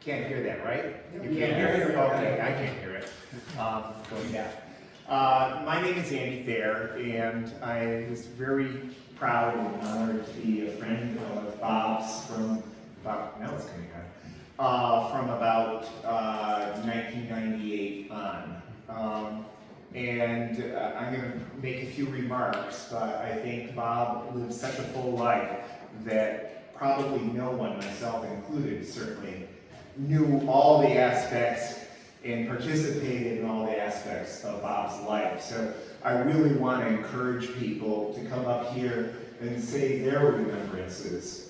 Can't hear that, right? You can't hear it? Okay, I can't hear it. Going back. My name is Andy Thayer, and I was very proud and honored to be a friend of Bob's from about, now it's coming on, from about 1998 on. And I'm going to make a few remarks, but I think Bob lived such a full life that probably no one, myself included, certainly knew all the aspects and participated in all the aspects of Bob's life. So I really want to encourage people to come up here and say their remembrances.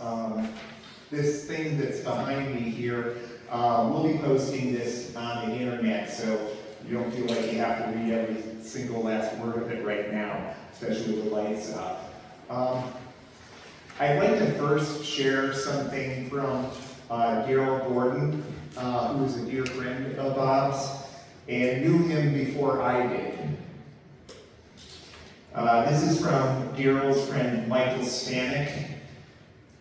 This thing that's behind me here, we'll be posting this on the internet, so you don't feel like you have to read every single last word of it right now, especially with the lights up. I'd like to first share something from Daryl Gordon, who is a dear friend of Bob's, and knew him before I did. This is from Daryl's friend Michael Stanek.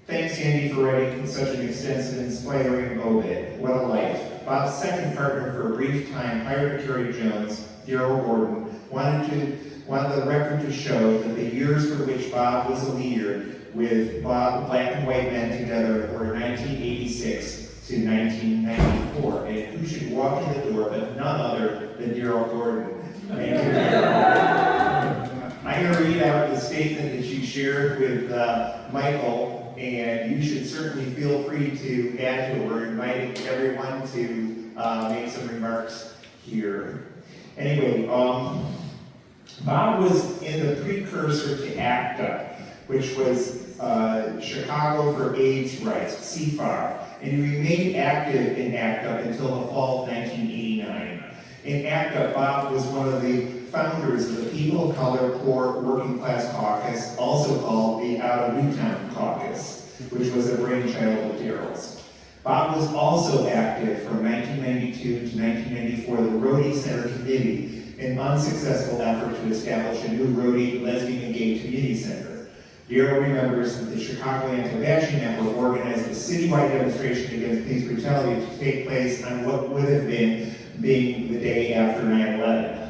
Thanks, Andy, for writing such an extensive and inspiring obit. What a life. Bob's second partner for a brief time, hired Terry Jones, Daryl Gordon, wanted the record to show that the years for which Bob was a leader with Bob, Black and White Men together, were 1986 to 1994. And who should walk in the door but none other than Daryl Gordon. I'm going to read out the statement that you shared with Michael, and you should certainly feel free to add to it. We're inviting everyone to make some remarks here. Anyway, Bob was in the precursor to ACTA, which was Chicago for AIDS Rights, CFAR, and he remained active in ACTA until the fall of 1989. In ACTA, Bob was one of the founders of the People of Color Poor Working Class Caucus, also called the Out of Newtown Caucus, which was a brainchild of Daryl's. Bob was also active from 1992 to 1994 the Rhodey Center Committee, an unsuccessful effort to establish a new Rhodey lesbian and gay community center. Daryl remembers that the Chicago Anti-Bashing Network organized a citywide demonstration against police brutality to take place on what would have been being the day after 9/11.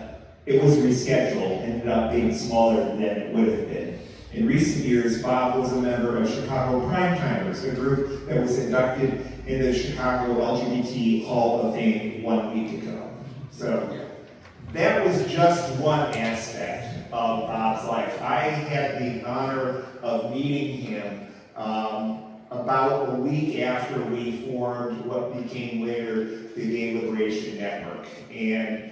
It was rescheduled, ended up being smaller than it would have been. In recent years, Bob was a member of Chicago Primetimers, a group that was inducted in the Chicago LGBT Hall of Fame 1 week ago. So that was just one aspect of Bob's life. I had the honor of meeting him about a week after we formed what became later the Gay Liberation Network. And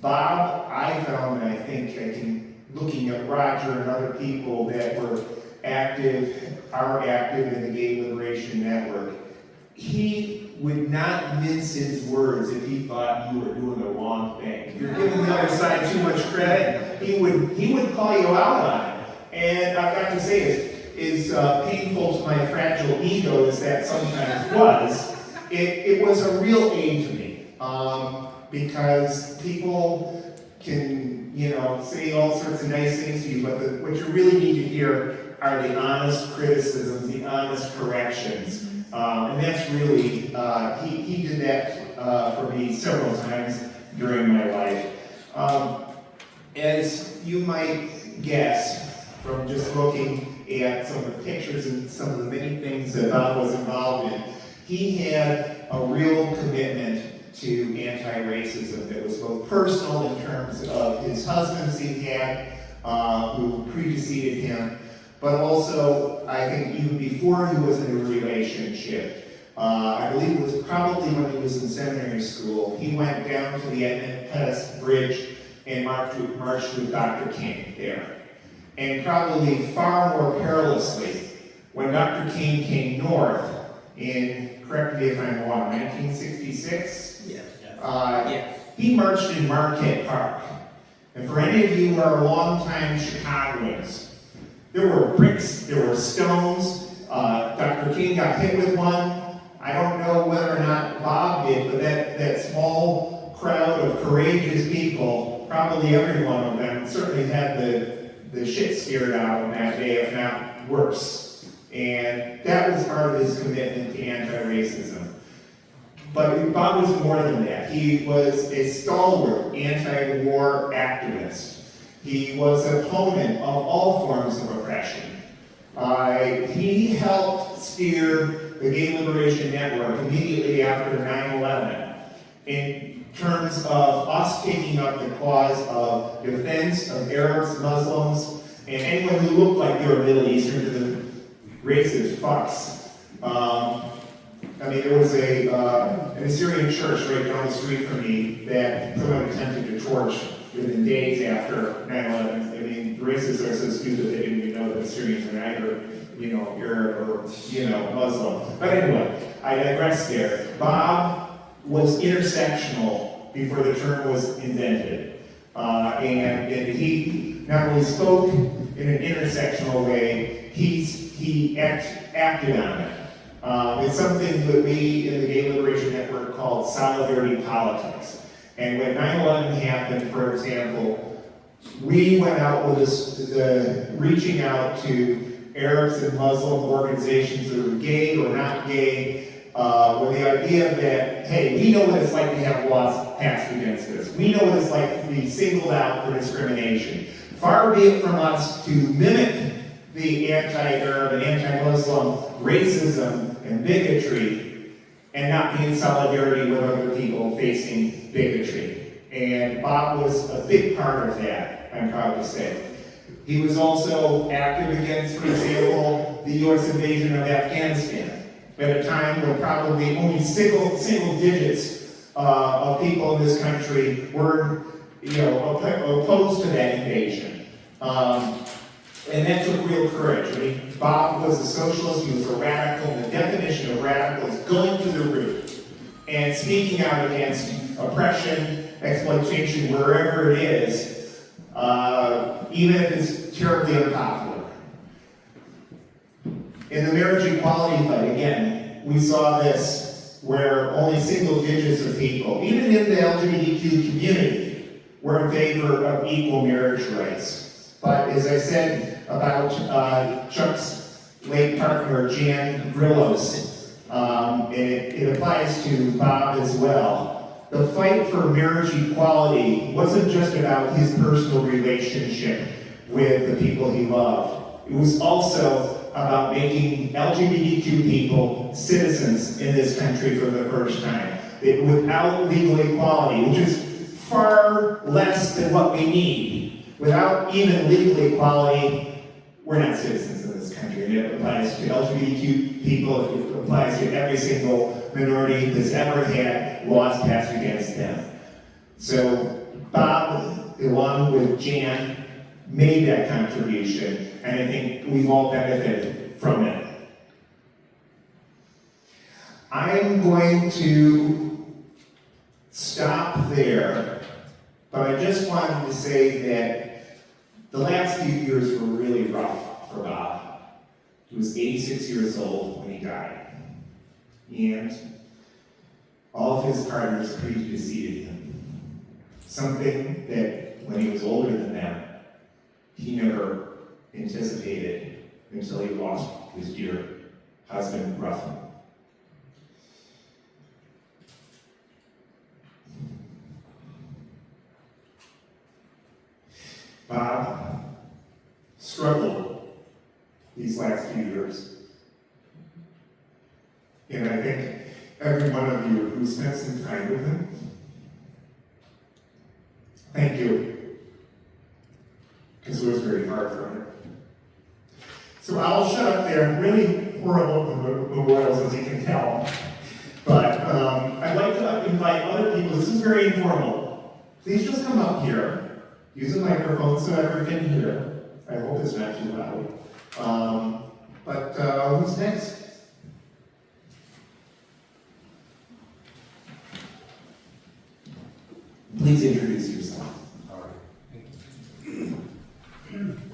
Bob, I found, and I think I can, looking at Roger and other people that were active, are active in the Gay Liberation Network, he would not mince his words if he thought you were doing the wrong thing. If you're giving the other side too much credit, he would call you out on it. And I've got to say this, painful to my fragile ego as that sometimes was, it was a real aid to me. Because people can, say all sorts of nice things to you, but what you really need to hear are the honest criticisms, the honest corrections. And that's really, he did that for me several times during my life. As you might guess from just looking at some of the pictures and some of the many things that Bob was involved in, he had a real commitment to anti-racism that was both personal in terms of his husbands he had, who preceded him, but also, I think, even before he was in a relationship. I believe it was probably when he was in seminary school. He went down to the Edmund Pettus Bridge and marched with Dr. King there. And probably far more perilously, when Dr. King came north in, correct me if I'm wrong, 1966? Yes. He marched in Marquette Park. And for any of you who are longtime Chicagoans, there were bricks, there were stones. Dr. King got hit with one. I don't know whether or not Bob did, but that small crowd of courageous people, probably every one of them, certainly had the shit scared out of them that day, if not worse. And that was part of his commitment to anti-racism. But Bob was more than that. He was a stalwart anti-war activist. He was an opponent of all forms of oppression. He helped steer the Gay Liberation Network immediately after 9/11 in terms of us taking up the cause of defense of Arabs, Muslims, and anyone who looked like they were Middle Eastern to the racist fucks. There was an Assyrian church right down the street from me that someone attempted to torch within days after 9/11. The racists are so stupid they didn't even know that Assyrians were either, Arab or, Muslim. But anyway, I digress there. Bob was intersectional before the term was invented. And he not only spoke in an intersectional way, he acted on it. It's something that we in the Gay Liberation Network called solidarity politics. And when 9/11 happened, for example, we went out with reaching out to Arabs and Muslim organizations that were gay or not gay, with the idea that, hey, we know what it's like to have laws passed against us. We know what it's like to be singled out for discrimination. Far be it from us to mimic the anti-Arab and anti-Muslim racism and bigotry and not be in solidarity with other people facing bigotry. And Bob was a big part of that, I'm proud to say. He was also active against, for example, the U.S. invasion of Afghanistan at a time when probably only single digits of people in this country were opposed to that invasion. And that took real courage. Bob was a socialist, he was a radical, and the definition of radical is going to the root and speaking out against oppression, exploitation, wherever it is, even if it's terribly unpopular. In the marriage equality fight, again, we saw this where only single digits of people, even in the LGBTQ community, were in favor of equal marriage rights. But as I said about Chuck's late partner, Jan Grillos, and it applies to Bob as well, the fight for marriage equality wasn't just about his personal relationship with the people he loved. It was also about making LGBTQ people citizens in this country for the first time. Without legal equality, which is far less than what we need, without even legal equality, we're not citizens in this country. And it applies to LGBTQ people, it applies to every single minority that's ever had laws passed against them. So Bob, along with Jan, made that contribution, and I think we've all benefited from it. I'm going to stop there, but I just wanted to say that the last few years were really rough for Bob. He was 86 years old when he died. And all of his partners preceded him. Something that, when he was older than them, he never anticipated until he lost his dear husband, roughly. Bob struggled these last few years. And I think every one of you who spent some time with him, thank you. Because it was very hard for him. So I'll shut up there. I'm really horrible with the memorials, as you can tell. But I'd like to invite other people. This is very informal. Please just come up here. Use a microphone so everyone can hear. I hope it's not too loud. Who's next? Please introduce yourself. All right.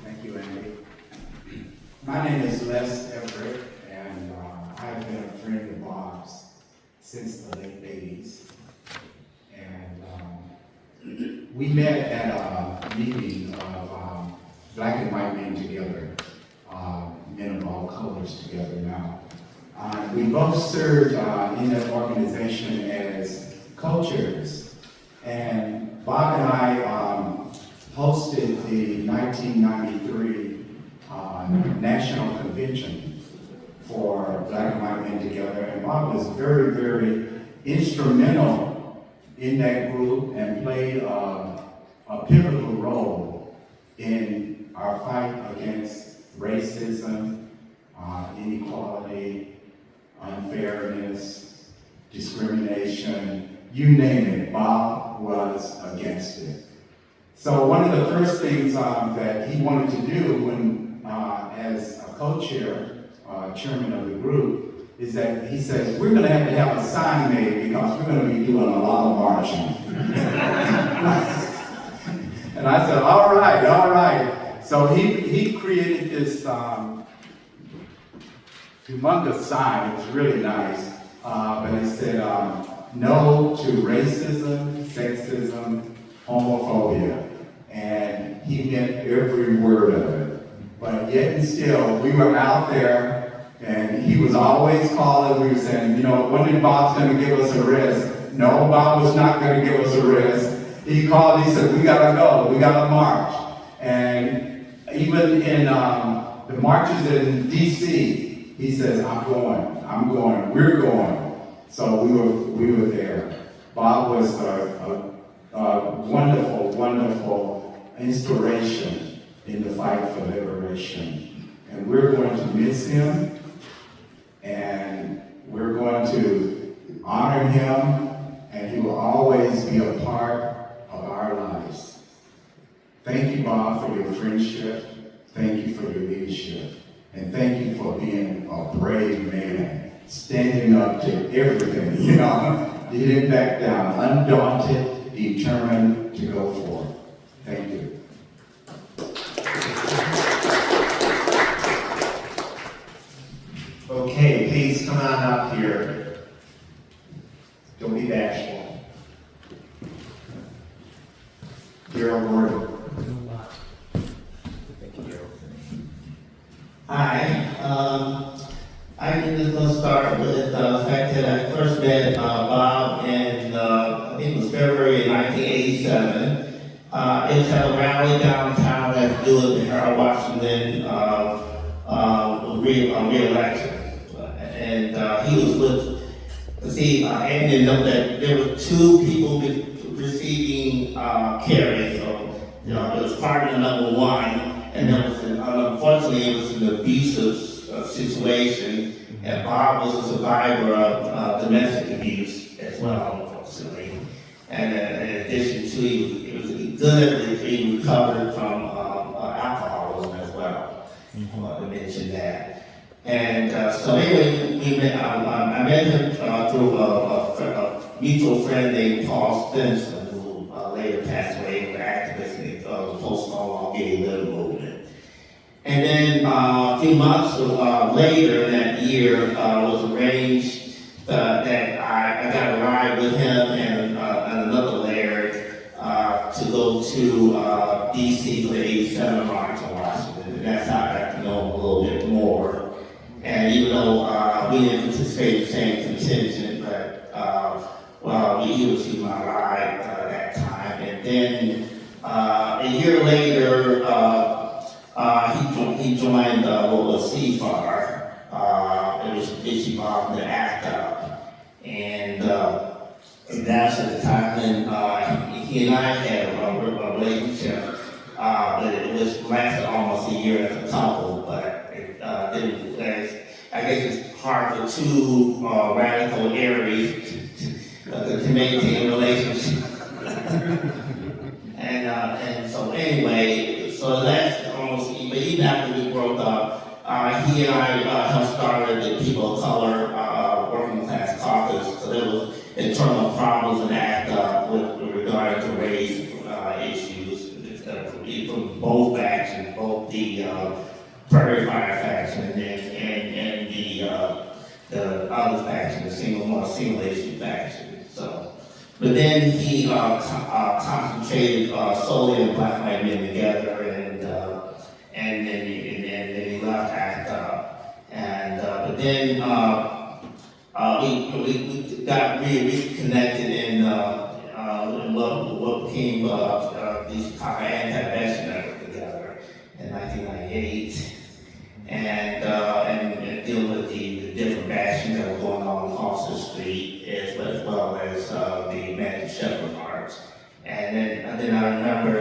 Thank you, Andy. My name is Les Everett, and I've been a friend of Bob's since the late 80s. And we met at a meeting of Black and White Men Together, men of all colors together now. We both served in that organization as co-chairs. And Bob and I hosted the 1993 National Convention for Black and White Men Together. And Bob was very, very instrumental in that group and played a pivotal role in our fight against racism, inequality, unfairness, discrimination, you name it, Bob was against it. So one of the first things that he wanted to do when, as a co-chair, chairman of the group, is that he says, we're gonna have a sign made because we're gonna be doing a lot of marching. And I said, all right. So he created this humongous sign. It was really nice, but it said, no to racism, sexism, homophobia. And he meant every word of it. But yet and still, we were out there, and he was always calling. We were saying, when is Bob's going to give us a rest? No, Bob was not going to give us a rest. He called, he said, we got to go, we got to march. And even in the marches in D.C., he says, I'm going, we're going. So we were there. Bob was a wonderful, wonderful inspiration in the fight for liberation. And we're going to miss him, and we're going to honor him, and he will always be a part of our lives. Thank you, Bob, for your friendship. Thank you for your leadership. And thank you for being a brave man, standing up to everything, you didn't back down, undaunted, determined to go forward. Thank you. Okay, please come on up here. Don't be bashful. Daryl Gordon. Hi, I'm just going to start with the fact that I first met Bob in, I think it was February 1987. It was at a rally downtown at Duluth in Harold Washington re-election. And he was with, Ann didn't know that there were two people receiving carry. So, it was partner number one. And there was, unfortunately, it was an abusive situation, and Bob was a survivor of domestic abuse as well, unfortunately. And in addition to, he was good, he recovered from alcoholism as well. To mention that. And so anyway, I met him through a mutual friend named Paul Spencer, who later passed away, an activist in the post-Stonewall gay liberal movement. And then then a few months later that year, was arranged that I got a ride with him and another Larry to go to DC for the 87 March in Washington. And that's how I got to know him a little bit more. And even though we didn't participate in the same contingent, but well, he was my ride that time. And then a year later, he joined what was CFAR. It was issue involved in the ACT UP. And that's at the time when he and I had a relationship. But it was lasted almost a year as a couple, but it didn't last. I guess it's hard for two radical Aries to maintain a relationship. And so anyway, so that's almost, but even after we broke up, he and I helped started the People of Color Working Class Caucus. So there was internal problems in that with regard to race issues from both factions, both the Prairie Fire faction and the other faction, the single issue faction. So, but then he concentrated solely on Black white men together, and then he left ACT. But then we got reconnected in what became the Chicago Anti-Bastion Network together in 1998, and dealing with the different bashings that were going on across the street, as well as the Matthew Shepard March. And then I remember,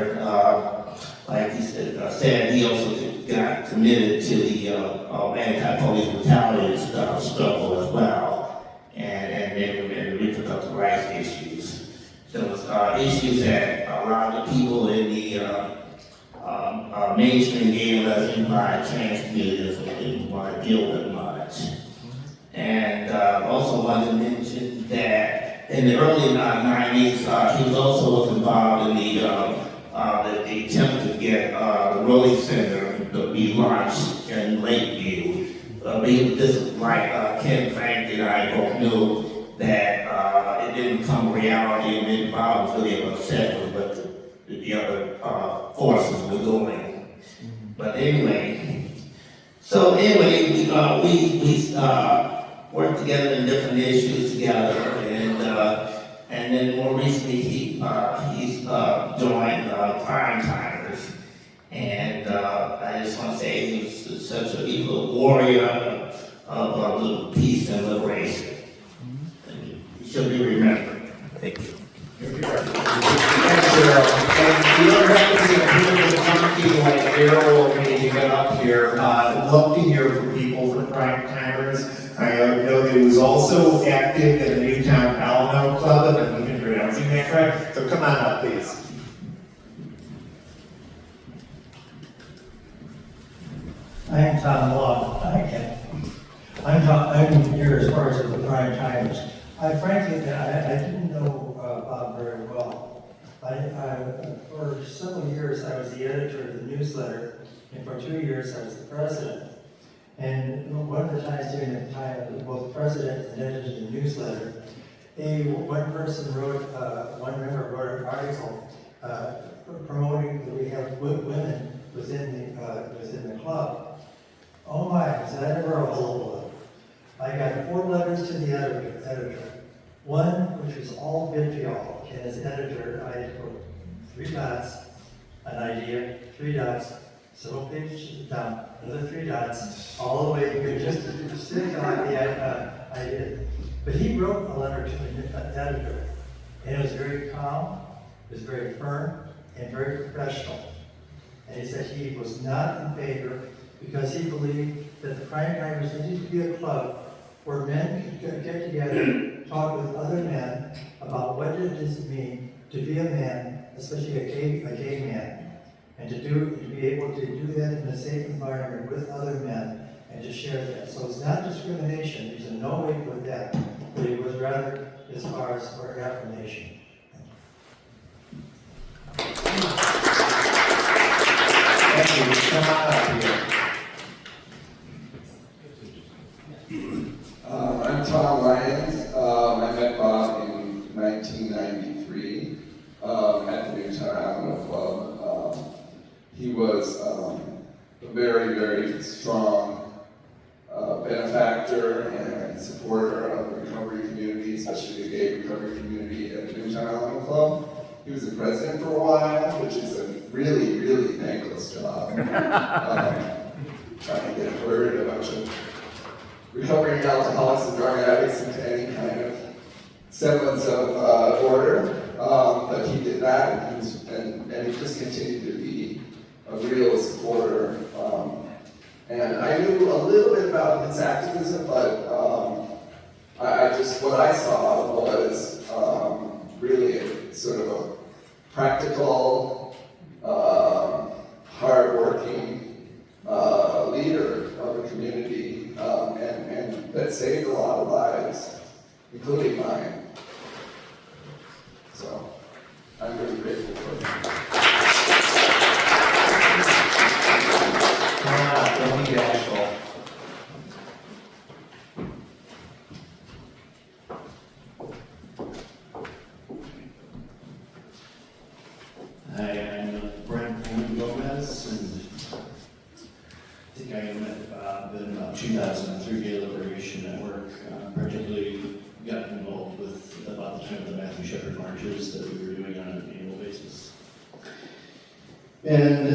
like he said, he also got committed to the anti-police brutality struggle as well, and then reproductive rights issues. Those issues that a lot of the people in the mainstream gay and lesbian bi trans communities didn't want to deal with much. And also wanted to mention that in the early 90s, he was also involved in the attempt to get the Rowley Center to be launched in Lakeview. This is like Ken Frank and I both knew that it didn't become reality, and then Bob was really upset with what the other forces were doing. But anyway, we worked together in different issues together, and then more recently he's joined Prime Timers, and I just want to say he was such a warrior of peace and liberation. He should be remembered. Thank you. Thanks, Daryl. And you don't have to be a political junkie like Daryl when you get up here. I'd love to hear from people from Prime Timers. I know that he was also active in the Newtown Alamo Club, if I'm even pronouncing that correct. So come on up, please. I am Tom Long. I'm here as far as the Prime Timers. Frankly, I didn't know Bob very well. For several years, I was the editor of the newsletter, and for 2 years, I was the president. And one of the times during the time I was both president and editor of the newsletter, one member wrote an article promoting that we have women within the club. Oh my, was that ever a whole I got 4 letters to the editor. One which was all vitriol, and as editor I wrote 3 dots, an idea, 3 dots, several pages down, another 3 dots, all the way, you could just stick on the idea. But he wrote a letter to the editor, and it was very calm, it was very firm, and very professional. And he said he was not in favor because he believed that the Prime Timers needed to be a club where men could get together, talk with other men about what it does mean to be a man, especially a gay man, and to be able to do that in a safe environment with other men and to share that. So it's not discrimination, there's no way for that, but it was rather as far as for affirmation. Thank you. Come on up here. He was the president for a while, which is a really, really thankless job. Trying to get herd a bunch of recovering alcoholics and drug addicts into any kind of semblance of order. But he did that, and he just continued to be a real supporter. And I knew a little bit about his activism, but what I saw was really a sort of a practical, hardworking leader of a community, and that saved a lot of lives, including mine. So I'm really grateful for him. Don't be bashful. Hi, I'm Brian Gomez, and I think I met Bob in about 2003 Gay Liberation Network. Particularly got involved with about the time of the Matthew Shepard marches that we were doing on an annual basis. And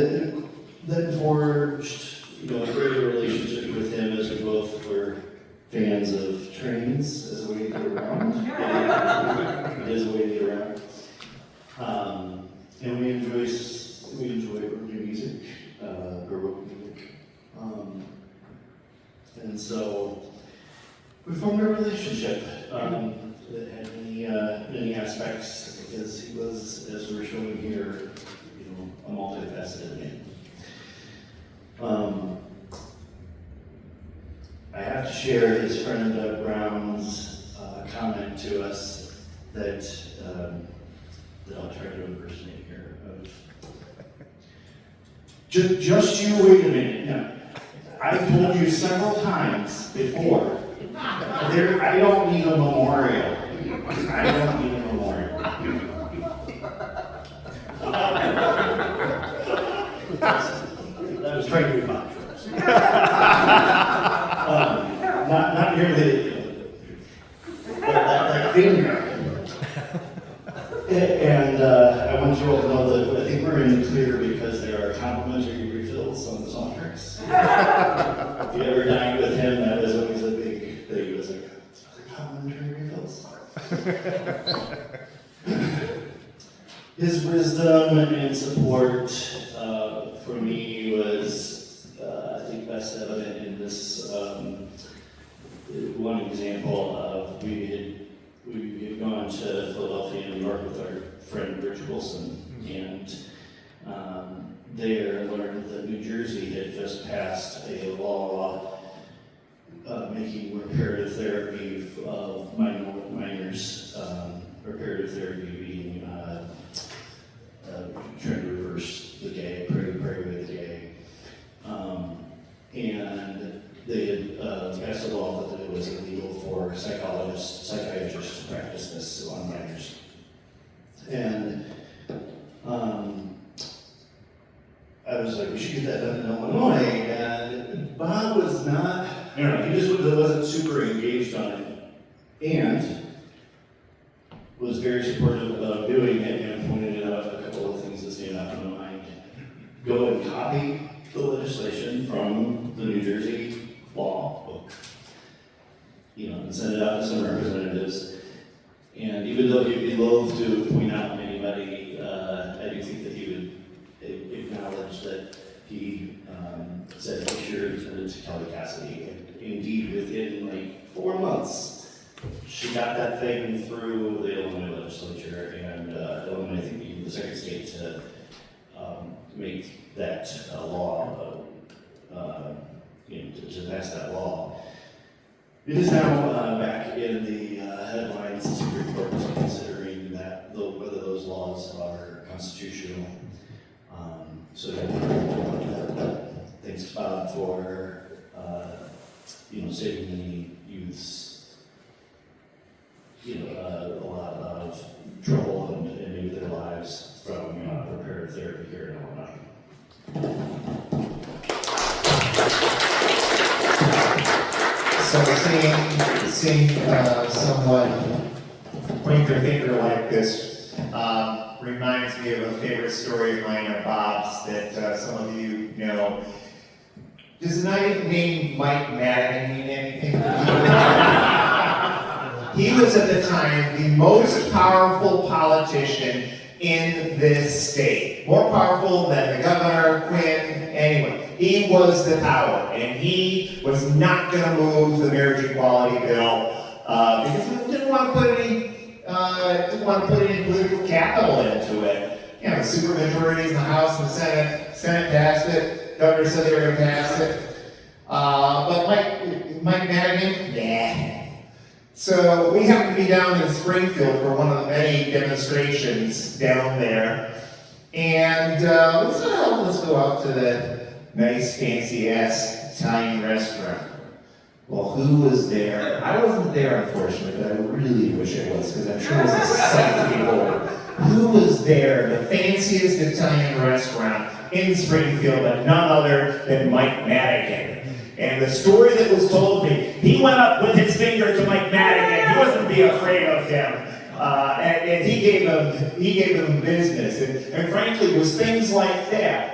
then forged, a great relationship with him as we both were fans of trains as a way to get around. As a way to get around. And we enjoy working music, Baroque music. And so we formed a relationship that had many aspects, because he was, as we're showing here, a multifaceted man. I have to share his friend Doug Brown's comment to us that I'll try to impersonate here. Just you wait a minute. Now, I've told you several times before, I don't need a memorial. I don't need a memorial. I was trying to be fun. Not nearly that finger. And I want you all to know that I think we're in the clear because there are complimentary refills on the soft drinks. If you ever dined with him, that was always a big thing. It was like, are there complimentary refills? His wisdom and support for me was, I think, best evident in this one example of we had gone to Philadelphia and New York with our friend Rich Wilson, and there learned that New Jersey had just passed a law making reparative therapy of minors, reparative therapy being trying to reverse the gay, pray with the gay. And they had passed a law that it was illegal for psychiatrists to practice this on minors. And I was like, we should get that done in Illinois. And Bob was not, he just wasn't super engaged on it. And was very supportive of doing it and pointed out a couple of things that stand out in my mind. Go and copy the legislation from the New Jersey law book, and send it out to some representatives. And even though he'd be loath to point out anybody, I do think that he would acknowledge that he said he sure he sent it to Kelly Cassidy. And indeed, within 4 months, she got that thing through the Illinois legislature, and Illinois, I think, being the second state to make that law, to pass that law. It is now back in the headlines. The Supreme Court is considering whether those laws are constitutional. So thanks, Bob, for saving many youths a lot of trouble and maybe their lives from reparative therapy here in Illinois. So seeing someone point their finger like this, reminds me of a favorite story of mine of Bob's that some of you know. Does the name Mike Madigan mean anything? He was at the time the most powerful politician in this state. More powerful than the governor, Quinn, anyway. He was the power, and he was not going to move the marriage equality bill because he didn't want to put any political capital into it. You know, the supermajorities in the House and the Senate. Senate passed it. Governor said they were going to pass it. But Mike Madigan, yeah. So we happened to be down in Springfield for one of the many demonstrations down there. And let's go out to the nice fancy-ass Italian restaurant. Well, who was there? I wasn't there, unfortunately, but I really wish I was, because I'm sure it was a sight to behold. Who was there? The fanciest Italian restaurant in Springfield, but none other than Mike Madigan. And the story that was told me, he went up with his finger to Mike Madigan. He wasn't be afraid of him. And he gave him business. And frankly, it was things like that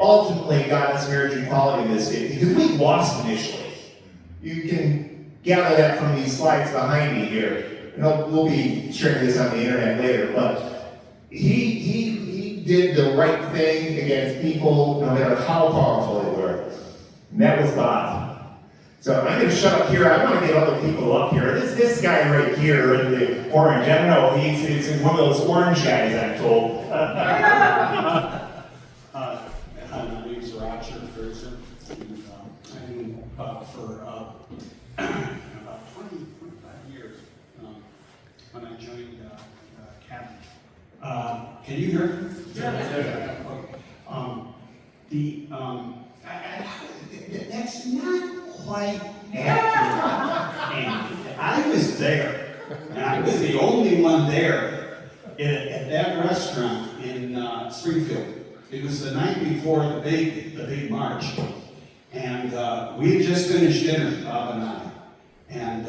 ultimately got us marriage equality in this state. Because we lost initially. You can gather that from these slides behind me here. And we'll be sharing this on the internet later. But he did the right thing against people, no matter how powerful they were. And that was Bob. So I'm going to shut up here. I want to get other people up here. This guy right here in the orange, I don't know, he's one of those orange guys, I'm told. My name is Roger Fraser. I knew Bob for about 25 years when I joined Cabinet. Can you hear me? Yeah. That's not quite accurate. And I was there, and I was the only one there at that restaurant in Springfield. It was the night before the big march, and we had just finished dinner, Bob and I, and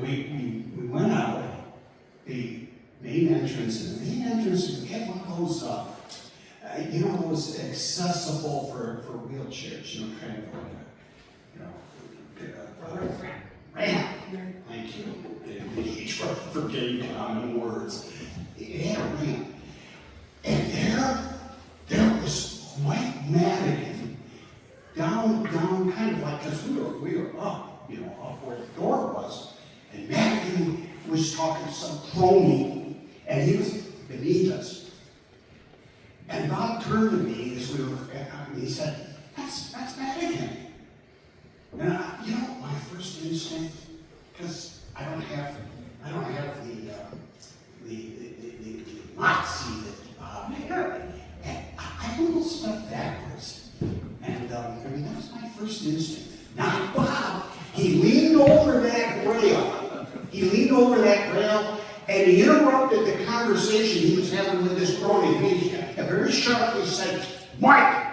we went out. The main entrance, we had one of those. It was accessible for wheelchairs, kind of like a ramp. Thank you. Each for getting common words. It had a ramp. And there was Mike Madigan down kind of like, because we were up, up where the door was. And Madigan was talking to some crony, and he was beneath us. And Bob turned to me as we were, and he said, that's Madigan. And my first instinct, because I don't have the moxie that Bob had, and I almost stepped backwards. And that was my first instinct. Now Bob, he leaned over that rail, and he interrupted the conversation he was having with this crony. And very sharply said, "Mike!"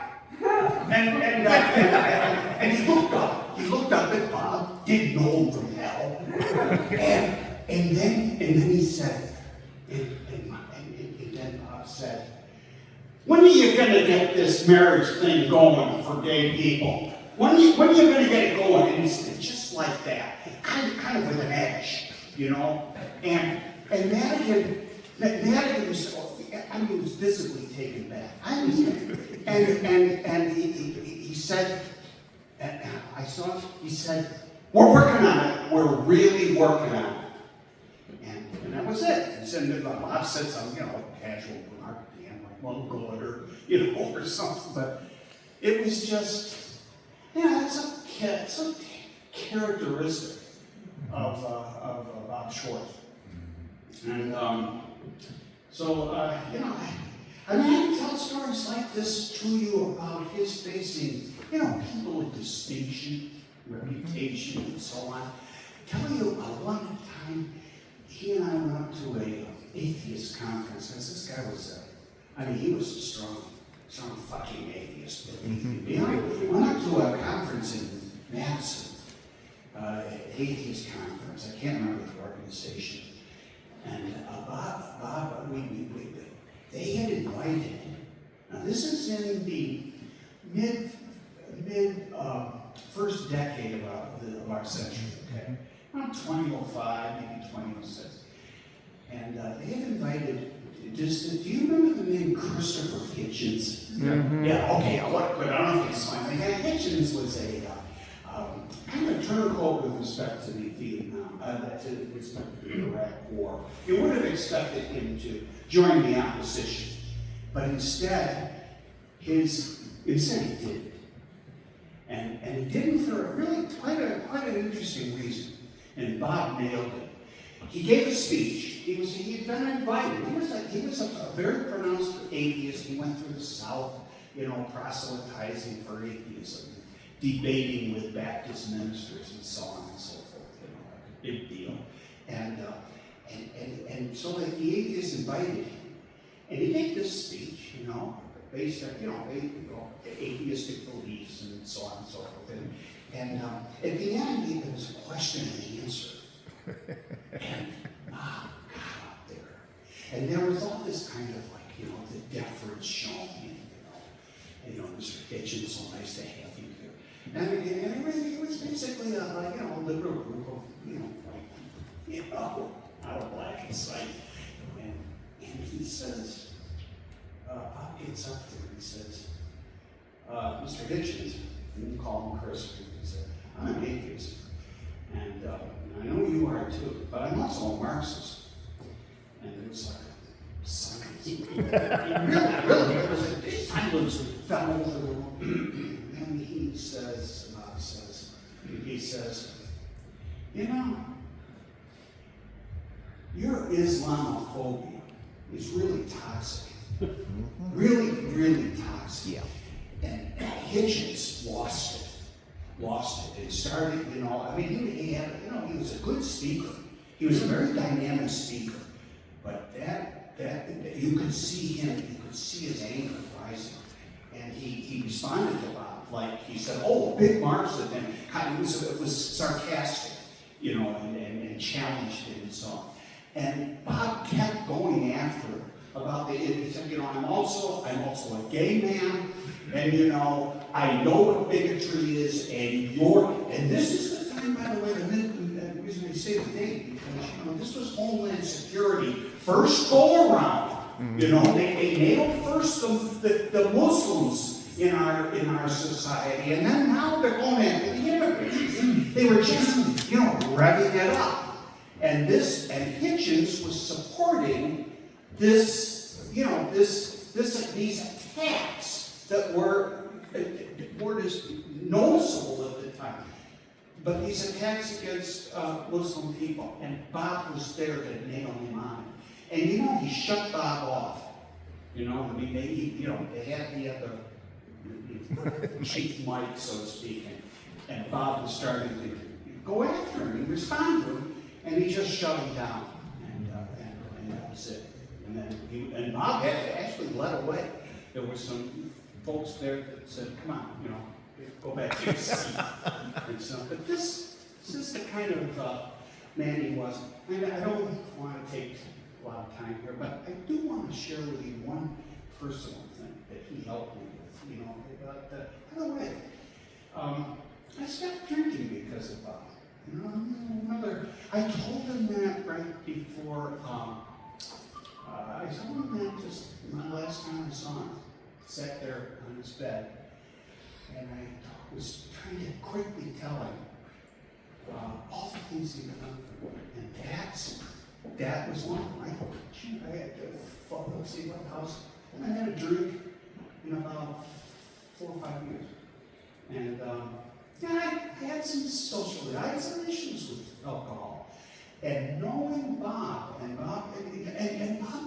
And he looked up. He looked up at Bob, didn't know him from hell. And then he said, and then Bob said, "When are you going to get this marriage thing going for gay people? When are you going to get it going?" And he said, just like that, kind of with an edge, And Madigan was visibly taken back. And he said, he said, "We're working on it. We're really working on it." And that was it. And then Bob said some, casual remark at the end, like, "Well, good," or something. But it was just, it's a characteristic of Bob Schwartz. And I can tell stories like this to you about his facing, people of distinction, reputation, and so on. Tell you one time, he and I went up to an atheist conference, because this guy was, he was a strong fucking atheist. We went up to a conference in Madison, atheist conference, I can't remember the organization. And they had invited, now this is in the first decade of our century, okay? Around 2005, maybe 2006. And they had invited, do you remember the name Christopher Hitchens? Yeah, okay, I don't know if it's fine. Hitchens was a kind of a turncoat with respect to the Vietnam, with respect to the Iraq War. You would have expected him to join the opposition, but instead he didn't. And he didn't for really quite an interesting reason. And Bob nailed it. He gave a speech. He had been invited. He was a very pronounced atheist. He went through the South, proselytizing for atheism, debating with Baptist ministers and so on and so forth. Like a big deal. And so the atheists invited him, and he gave this speech, based on atheistic beliefs and so on and so forth. And at the end, there was a question and answer. And Bob got up there. And there was all this kind of the deference shown, Mr. Hitchens, so nice to have you here. And it was basically a liberal group of, out of black and sight. And he says, Bob gets up there and he says, Mr. Hitchens, and you call him Chris, he said, I'm an atheist. And I know you are too, but I'm also a Marxist. And it was like silence. really, it was a big silence that fell over the room. And he says, your Islamophobia is really toxic. Really, really toxic. Yeah. And Hitchens lost it and started, he was a good speaker. He was a very dynamic speaker, but that you could see his anger rising, and he responded to Bob, like he said, "Oh, big Marxist," and it was sarcastic, and challenged him and so on. And Bob kept going after him about he said, I'm also a gay man. And I know what bigotry is, and this is the time, by the way, the reason I say the date, because this was Homeland Security first go around. They nailed first the Muslims in our society, and then now they're going after the immigrants. They were just revving it up, and Hitchens was supporting these attacks that were just noticeable at the time. But these attacks against Muslim people, and Bob was there to nail him on it. And he shut Bob off. They had the chief mic, so to speak, and Bob was starting to go after him and respond to him, and he just shut him down, and that was it. And Bob had actually led away. There were some folks there that said, "Come on, go back to your seat." And so, but this is the kind of man he was. And I don't want to take a lot of time here, but I do want to share with you one personal thing that he helped me with. By the way, I stopped drinking because of Bob. Remember, I told him that right before. I told him that just my last time I saw him. Sat there on his bed, and I was trying to quickly tell him all the things he'd done for me. And that was one. I had to follow, see what house. And I had a drink in about 4 or 5 years. And I had some I had some issues with alcohol. And knowing Bob, and Bob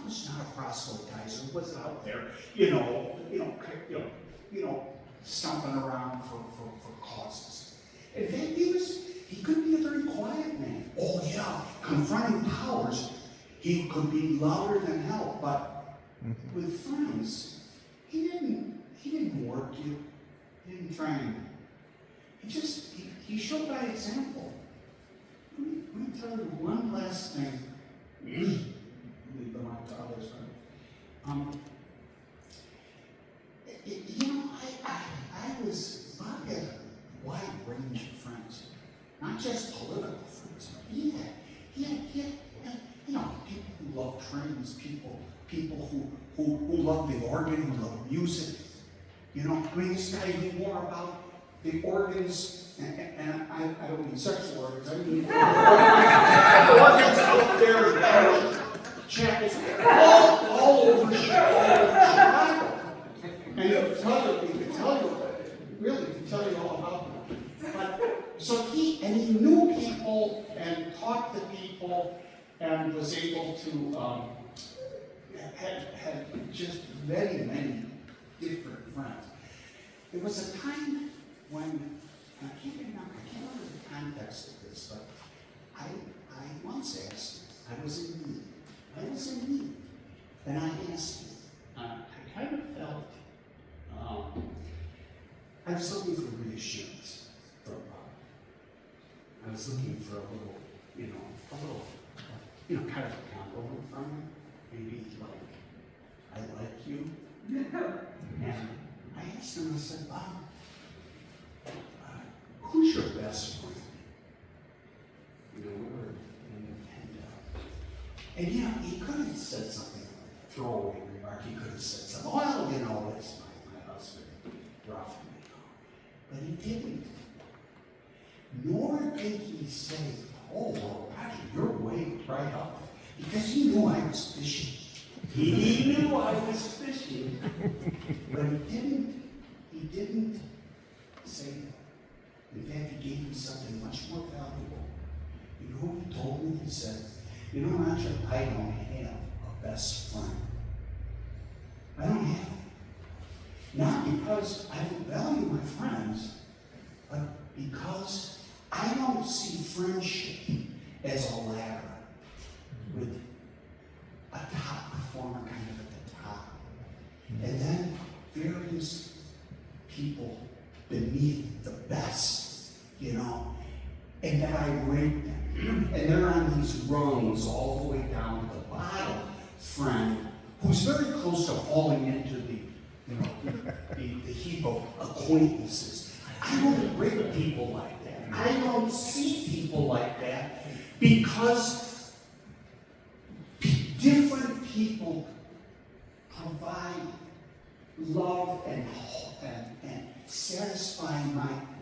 was not a proselytizer, was out there, stomping around for causes. In fact, he could be a very quiet man. Oh yeah, confronting powers, he could be louder than hell, but with friends, he didn't work you. He didn't try and he showed by example. Let me tell you one last thing leave the mic to others, but, you know, Bob had a wide range of friends, not just political friends, but he had, you know, people who love trains, people who love the organ, who love music. You know, I mean, this guy knew more about the organs, and I don't mean sexual organs, I mean organs out there, chapels, all over Chicago. And he could tell you all about them. But, so he knew people and talked to people and was able to, had just many different friends. There was a time when, I can't remember the context of this, but I once asked, I was in need, and I asked him, I kind of felt, I was looking for reassurance from Bob. I was looking for a little, kind of a compliment from him. Maybe like, I like you. And I asked him, I said, Bob, who's your best friend? And you know, he could have said something, throwaway remark, he could have said something, well, you know, it's my husband, rough me. But he didn't. Nor did he say, oh, well, Roger, you're way right up. Because he knew I was fishing. He knew I was fishing. But he didn't say that. In fact, he gave me something much more valuable. You know what he told me? He said, you know, Roger, I don't have a best friend. I don't have it. Not because I don't value my friends, but because I don't see friendship as a ladder with a top performer kind of at the top. And then various people beneath the best, you know, and that I rate them. And they're on these rungs all the way down to the bottom friend who's very close to falling into the heap of acquaintances. I don't rate people like that. I don't see people like that because different people provide love and satisfy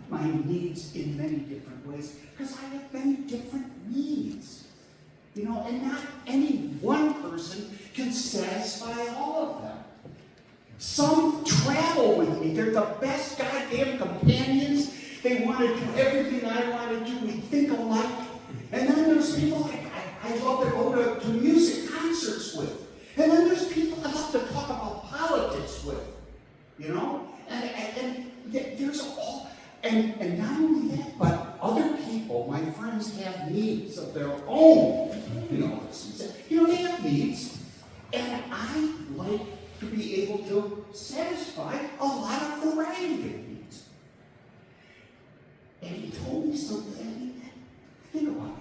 my needs in many different ways because I have many different needs. You know, and not any one person can satisfy all of them. Some travel with me. They're the best goddamn companions. They want to do everything I want to do. We think alike. And then there's people like I love to go to music concerts with. And then there's people I love to talk about politics with. You know? And there's all, and not only that, but other people, my friends, have needs of their own. You know, they have needs. And I like to be able to satisfy a lot of variety of needs. And he told me something, think about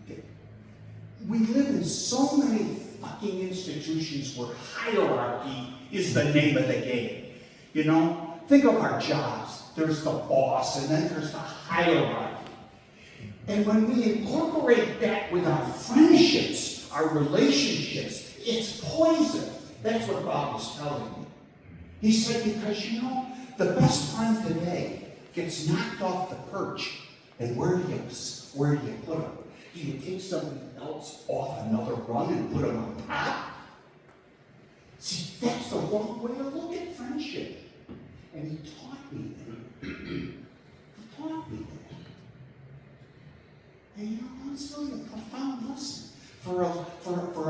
it. We live in so many fucking institutions where hierarchy is the name of the game. You know, think of our jobs. There's the boss, and then there's the hierarchy. And when we incorporate that with our friendships, our relationships, it's poison. That's what Bob was telling me. He said, because you know, the best friend today gets knocked off the perch, and where do you put him? Do you take somebody else off another rung and put him on top? See, that's the wrong way to look at friendship. And he taught me that. He taught me that. And you know, it's really a profound lesson for a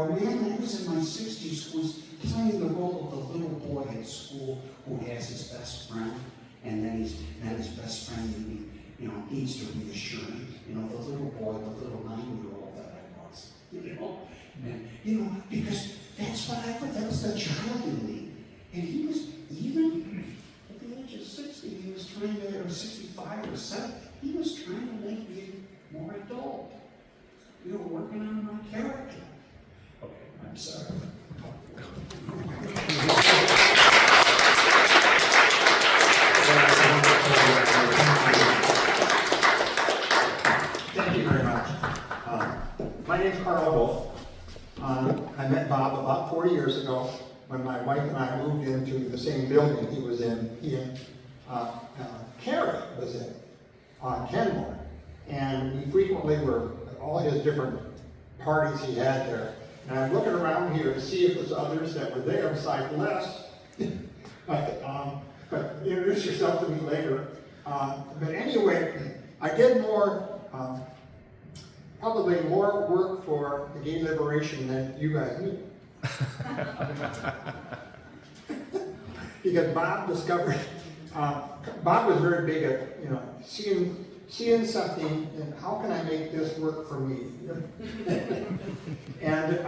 man that was in my 60s who was playing the role of the little boy at school who has his best friend, and then his best friend needs to reassure him. You know, the little boy, the little 9-year-old that I was. You know, because that's what that was the child in me. And he was, even at the age of 60, he was trying to, or 65 or 70, he was trying to make me more adult. You know, working on my character. Okay, I'm sorry. Thank you very much. My name's Carl Wolf. I met Bob about 4 years ago when my wife and I moved into the same building he was in. He and Carrie was in on Kenmore. And we frequently were at all his different parties he had there. And I'm looking around here to see if there's others that were there besides Les. But introduce yourself to me later. But anyway, I did probably more work for the gay liberation than you guys knew. Because Bob discovered, Bob was very big at, seeing something and how can I make this work for me? And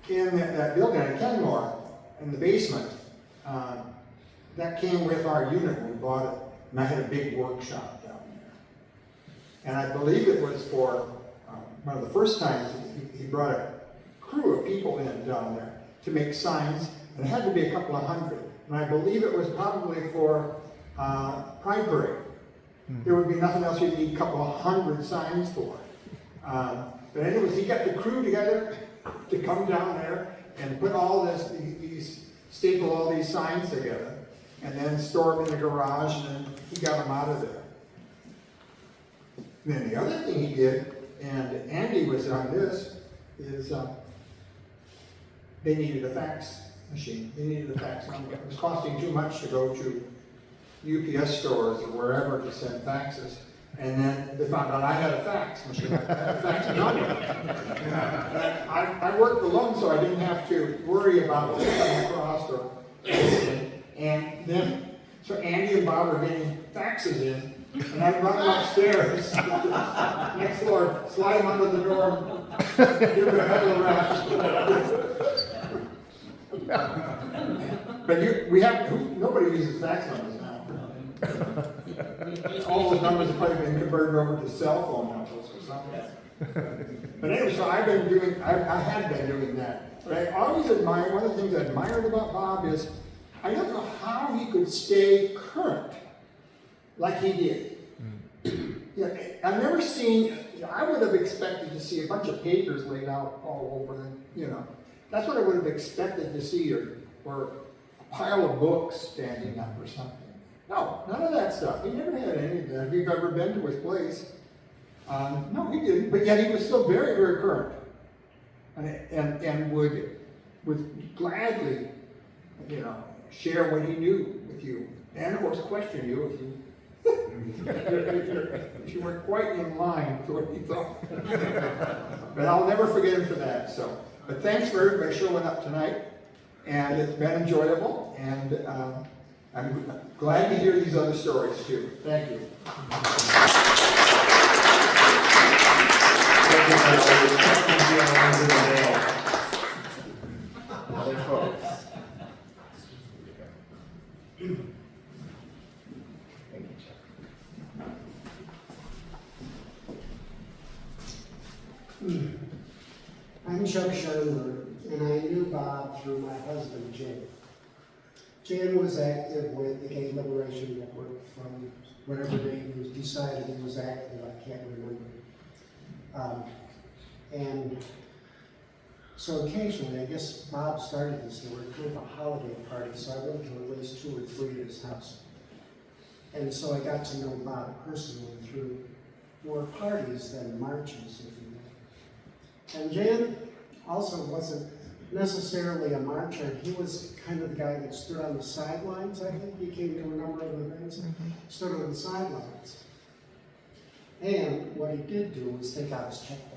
in that building at Kenmore, in the basement, that came with our unit when we bought it. And I had a big workshop down there. And I believe it was for one of the first times he brought a crew of people in down there to make signs. And it had to be a couple of hundred. And I believe it was probably for Pride Parade. There would be nothing else you'd need a couple of hundred signs for. But anyways, he got the crew together to come down there and put all staple all these signs together. And then store them in the garage, and then he got them out of there. And then the other thing he did, and Andy was on this, is they needed a fax machine. They needed a fax number. It was costing too much to go to UPS stores or wherever to send faxes. And then they found out I had a fax machine. I had a fax number. And I worked alone, so I didn't have to worry about coming across or anything. And then, so Andy and Bob are getting faxes in, and I run them upstairs, next floor, slide them under the door, give them a couple of raps. But nobody uses fax numbers now. All those numbers have probably been converted over to cell phone numbers or something. But anyway, so I had been doing that. But I always admire, one of the things I admired about Bob is, I don't know how he could stay current like he did. I've never seen, I would have expected to see a bunch of papers laid out all over them, That's what I would have expected to see, or a pile of books standing up or something. No, none of that stuff. He never had any of that. If you've ever been to his place, no, he didn't. But yet he was still very, very current, and would gladly, share what he knew with you, and of course question you if you weren't quite in line with what he thought. But I'll never forget him for that. But thanks for everybody showing up tonight, and it's been enjoyable, and I'm glad to hear these other stories too. Thank you. Other folks. Thank you, Chuck. I'm Chuck Shermer, and I knew Bob through my husband, Jim. Jim was active with the Gay Liberation Network from whatever day he was decided he was active, I can't remember. And so occasionally, I guess Bob started this, they were kind of a holiday party, so I went to at least 2 or 3 at his house. And so I got to know Bob personally through more parties than marches, if you will. And Jan also wasn't necessarily a marcher. He was kind of the guy that stood on the sidelines, I think. He came to a number of events and stood on the sidelines. And what he did do was take out his checkbook.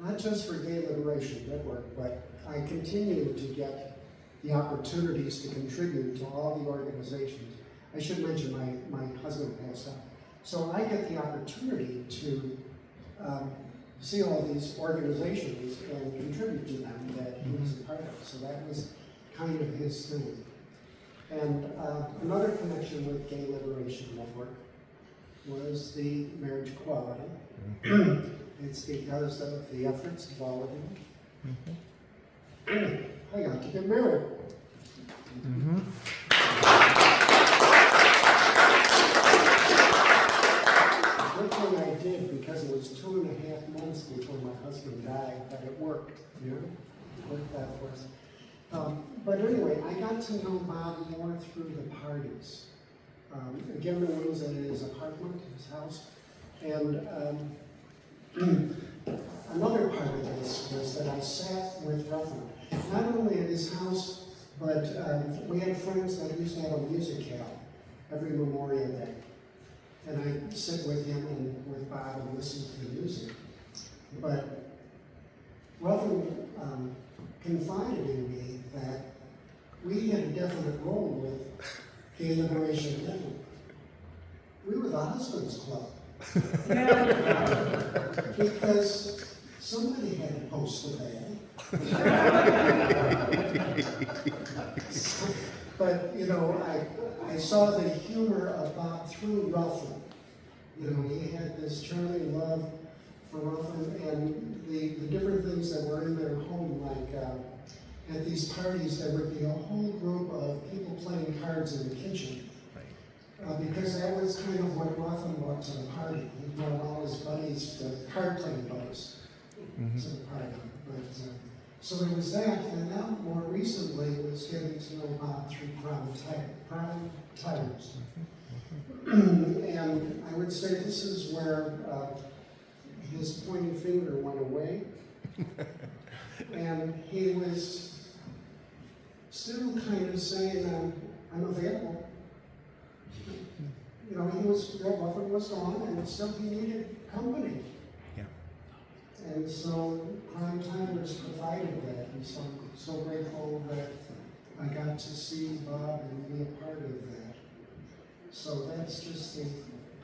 Not just for Gay Liberation Network, but I continue to get the opportunities to contribute to all the organizations. I should mention my husband passed out. So I get the opportunity to see all these organizations and contribute to them that he was a part of. So that was kind of his thing. And another connection with Gay Liberation Network was the marriage equality. It's because of the efforts of all of you. I got to get married. Good thing I did, because it was 2.5 months before my husband died, but it worked, you know? It worked out for us. But anyway, I got to know Bob more through the parties. Again, the ones at his apartment, his house. And another part of this was that I sat with Ruffin, not only at his house, but we had friends that used to have a music cal every Memorial Day. And I'd sit with him and with Bob and listen to the music. But Ruffin confided in me that we had a definite role with Gay Liberation Network. We were the husbands club. Because somebody had to post the bag. But, you know, I saw the humor of Bob through Ruffin. You know, he had this Charlie love for Ruffin, and the different things that were in their home, like at these parties, there would be a whole group of people playing cards in the kitchen. Because that was kind of what Ruffin brought to the party. He brought all his buddies, the card playing buddies, to the party. But, so there was that, and now more recently was getting to know Bob through Prime Tires. And I would say this is where his pointing finger went away. And he was still kind of saying, I'm available. You know, Ruffin was gone, and still he needed company. Yeah. And so Prime Timers provided that, and so I'm so grateful that I got to see Bob and be a part of that. So that's just the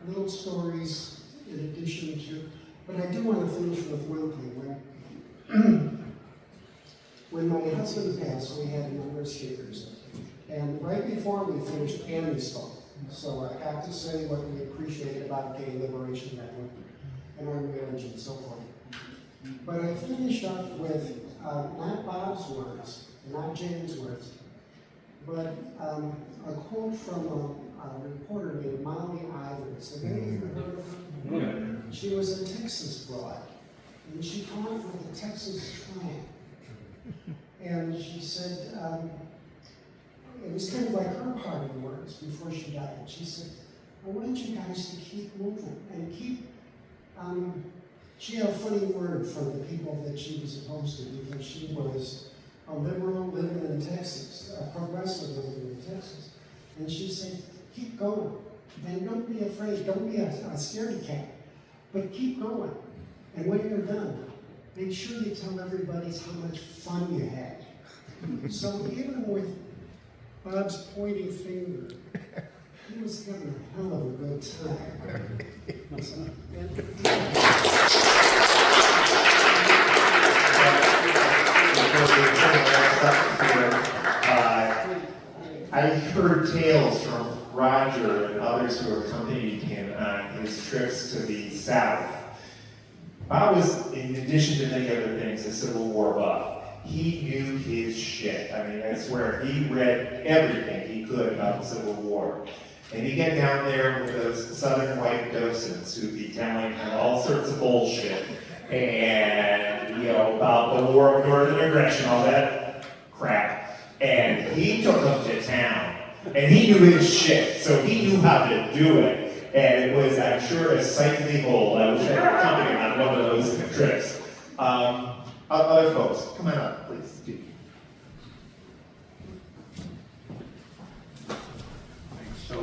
little stories in addition to, but I do want to finish with one thing. When my husband passed, we had a number of speakers. And right before we finished, Annie spoke. So I got to say what we appreciated about Gay Liberation Network and our marriage and so forth. But I finished up with not Bob's words, not Jane's words, but a quote from a reporter named Molly Ivers. Have any of you heard of her? She was a Texas broad, and she taught with the Texas twang. And she said, it was kind of like her parting words before she died. She said, I want you guys to keep moving and keep, she had a funny word for the people that she was opposed to, because she was a liberal living in Texas, a progressive living in Texas. And she said, keep going. And don't be afraid, don't be a scaredy cat, but keep going. And when you're done, make sure you tell everybody how much fun you had. So even with Bob's pointing finger, he was having a hell of a good time. I heard tales from Roger and others who accompanied him on his trips to the South. Bob was, in addition to many other things, a Civil War buff. He knew his shit. I mean, I swear, he read everything he could about the Civil War. And he'd get down there with those southern white docents who'd be telling him all sorts of bullshit. And, you know, about the war of northern aggression, all that crap. And he took them to town. And he knew his shit, so he knew how to do it. And it was, I'm sure, a sight to behold. I was accompanying on one of those trips. Other folks, come on up, please. So,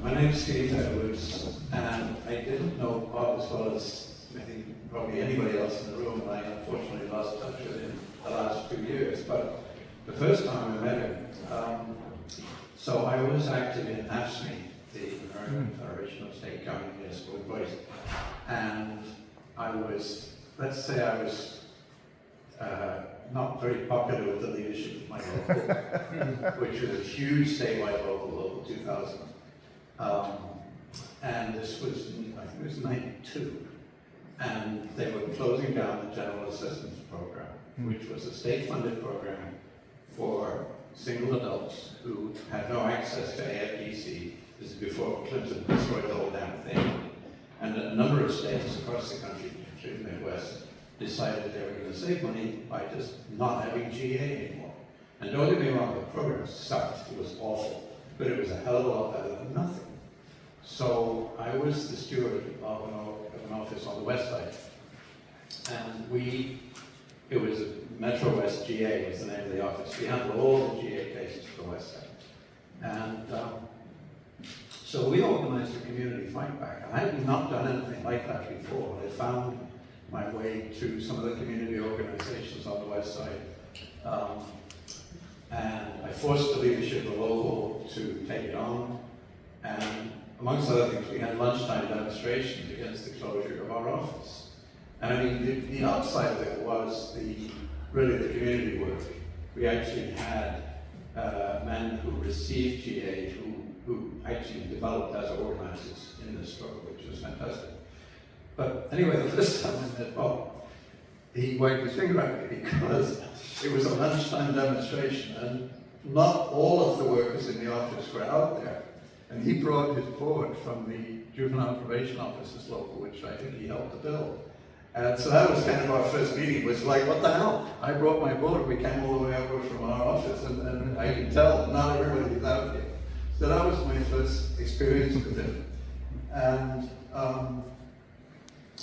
my name's Steve Edwards, and I didn't know Bob as well as I think probably anybody else in the room, and I unfortunately lost touch with him the last 2 years. But the first time I met him, so I was active in AFSCME, the American Federation of State County Municipal Employees, and I was, let's say I was not very popular with the leadership of my local, which was a huge statewide local 2000. And this was, I think it was 92. and they were closing down the General Assistance Program, which was a state-funded program for single adults who had no access to AFDC. This is before Clinton destroyed the whole damn thing. And a number of states across the country, particularly the Midwest, decided they were going to save money by just not having GA anymore. And don't get me wrong, the program sucked. It was awful. But it was a hell of a lot better than nothing. So I was the steward of an office on the west side. And it was Metro West GA was the name of the office. We handled all the GA cases for the west side. And so we organized a community fight back. And I had not done anything like that before. I found my way to some of the community organizations on the west side. And I forced the leadership of local to take it on. And amongst other things, we had lunchtime demonstrations against the closure of our office. And I mean, the upside of it was really the community work. We actually had men who received GA who actually developed as organizers in this struggle, which was fantastic. But anyway, the first time I met Bob, he waved his finger at me because it was a lunchtime demonstration and not all of the workers in the office were out there. And he brought his board from the juvenile probation officers local, which I think he helped to build. And so that was kind of our first meeting. It was like, what the hell? I brought my board, we came all the way over from our office, and I could tell not everybody's out here. So that was my first experience with him. And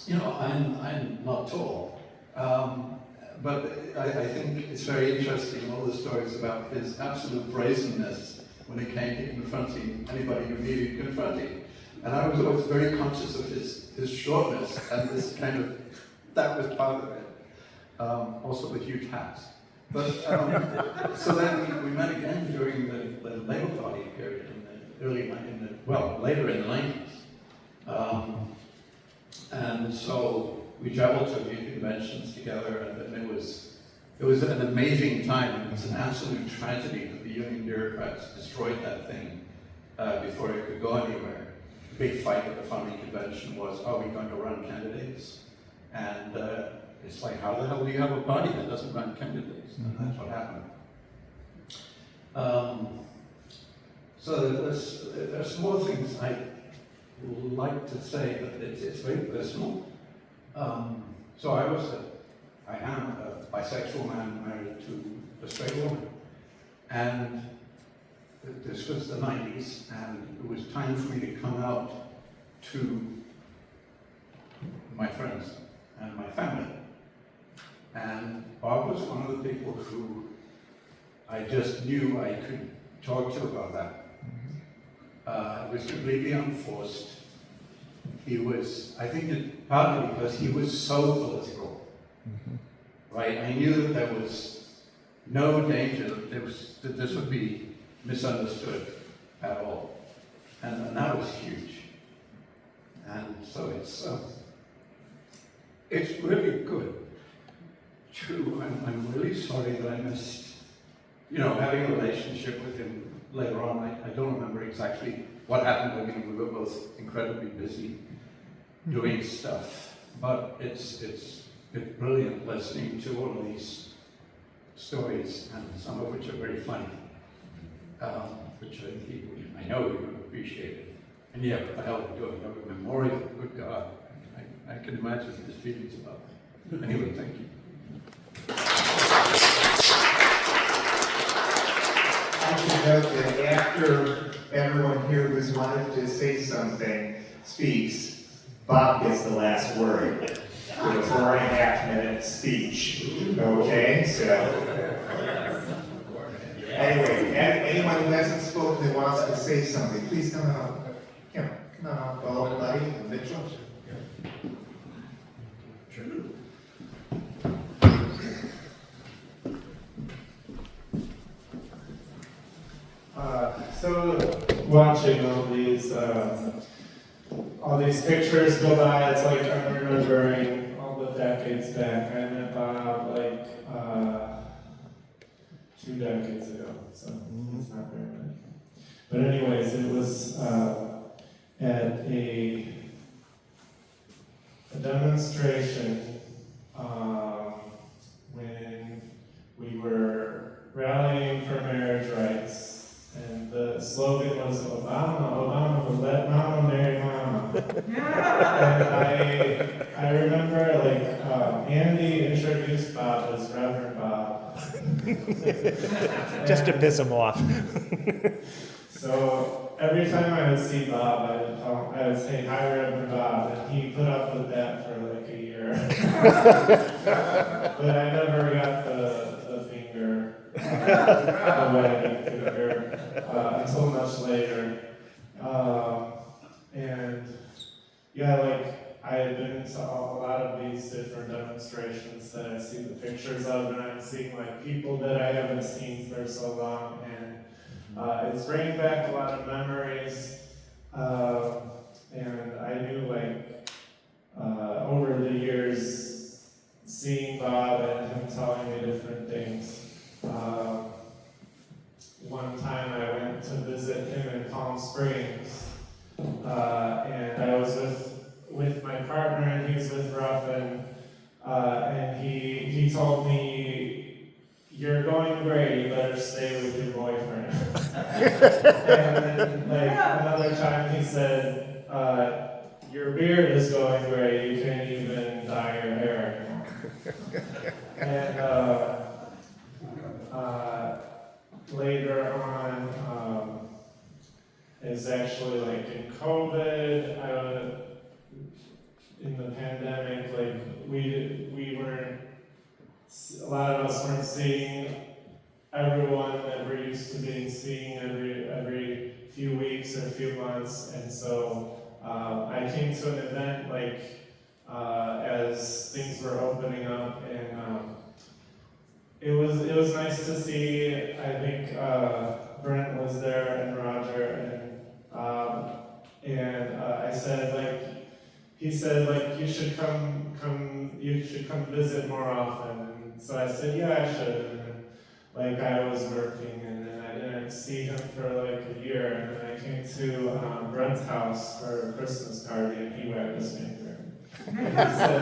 you know, I'm not tall, but I think it's very interesting, all the stories about his absolute brazenness when it came to confronting anybody who needed confronting. And I was always very conscious of his shortness and this kind of, that was part of it. Also the huge hats. But, so then we met again during the Labour Party period later in the 90s. And so we traveled to a few conventions together, and it was an amazing time. It was an absolute tragedy that the union bureaucrats destroyed that thing before it could go anywhere. The big fight at the founding convention was, are we going to run candidates? And it's like, how the hell do you have a party that doesn't run candidates? And that's what happened. So there's more things I would like to say, but it's very personal. So I am a bisexual man married to a straight woman. And this was the 90s, and it was time for me to come out to my friends and my family. And Bob was one of the people who I just knew I could talk to about that. It was completely unforced. He was, I think it partly because he was so political, right? I knew that there was no danger that this would be misunderstood at all. And that was huge. And so it's really good. True, I'm really sorry that I missed, having a relationship with him later on. I don't remember exactly what happened. I mean, we were both incredibly busy doing stuff, but it's brilliant listening to all of these stories, and some of which are very funny, which I think I know he would appreciate it. And yeah, what the hell are we doing? Have a memorial? Good God. I can imagine his feelings about that. Anyway, thank you. I should note that after everyone here who's wanted to say something speaks, Bob gets the last word with a 4.5-minute speech. Okay, so. Anyway, anyone who hasn't spoken and wants to say something, please come out. Come on, fellow buddy, Mitchell. So watching all these pictures go by, it's like I'm remembering all the decades back. I met Bob 2 decades ago, so it's not very many. But anyways, it was at a a demonstration when we were rallying for marriage rights, and the slogan was Obama, Obama would let mama marry mama. And I remember like Andy introduced Bob as Reverend Bob. Just to piss him off. So every time I would see Bob, I would say, "Hi, Reverend Bob," and he put up with that for like a year. But I never got the finger, the wedding finger, until much later. And yeah, like I had been to a lot of these different demonstrations that I see the pictures of, and I'm seeing like people that I haven't seen for so long, and it's bringing back a lot of memories. And I knew like over the years, seeing Bob and him telling me different things. One time I went to visit him in Palm Springs, and I was with my partner, and he was with Ruffin, and he told me, "You're going great, you better stay with your boyfriend." And then like another time he said, "Your beard is going gray, you can't even dye your hair anymore." And later on, it's actually like in COVID, in the pandemic, like we weren't, a lot of us weren't seeing everyone that we're used to being seeing every few weeks or few months, and so I came to an event like as things were opening up, and it was nice to see. I think Brent was there and Roger, and I said like, he said like you should come visit more often, and so I said yeah I should, and then like I was working, and then I didn't see him for like a year, and then I came to Brent's house for a Christmas party, and he wagged his finger. He said,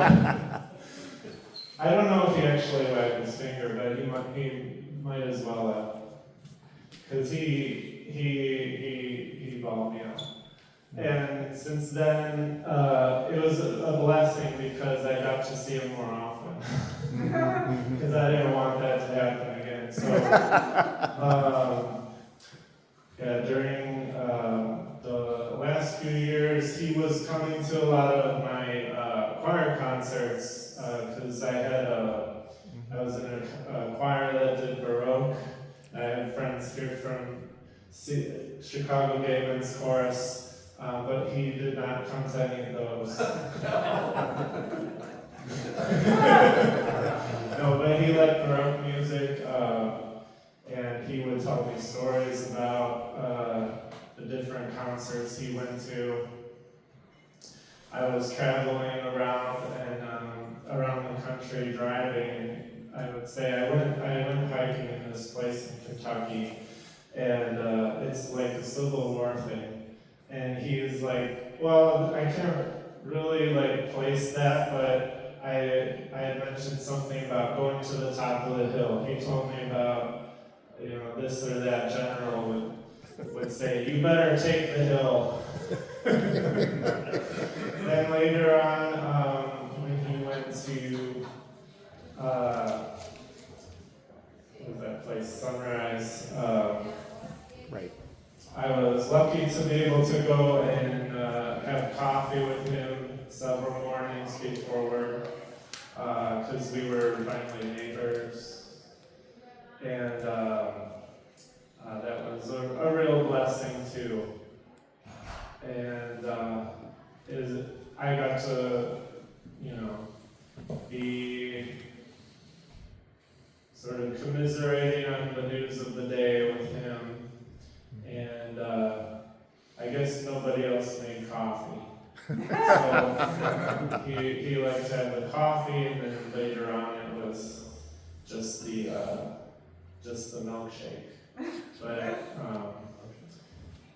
I don't know if he actually wagged his finger, but he might as well have, because he balled me out. And since then, it was a blessing because I got to see him more often. Because I didn't want that to happen again. So, yeah, during the last few years, he was coming to a lot of my choir concerts because I was in a choir that did Baroque. I had friends here from Chicago Gay Men's Chorus. But he did not come to any of those. No, but he liked Baroque music, and he would tell me stories about the different concerts he went to. I was traveling around the country driving, and I would say I went hiking in this place in Kentucky, and it's like a Civil War thing. And he was like, well, I can't really like place that, but I had mentioned something about going to the top of the hill. He told me about, this or that general would say, you better take the hill. Then later on, when he went to, what was that place, Sunrise, Right. I was lucky to be able to go and have coffee with him several mornings before work, because we were finally neighbors, and that was a real blessing too. And I got to, be sort of commiserating on the news of the day with him. And I guess nobody else made coffee. So he liked to have the coffee, and then later on it was just the milkshake. But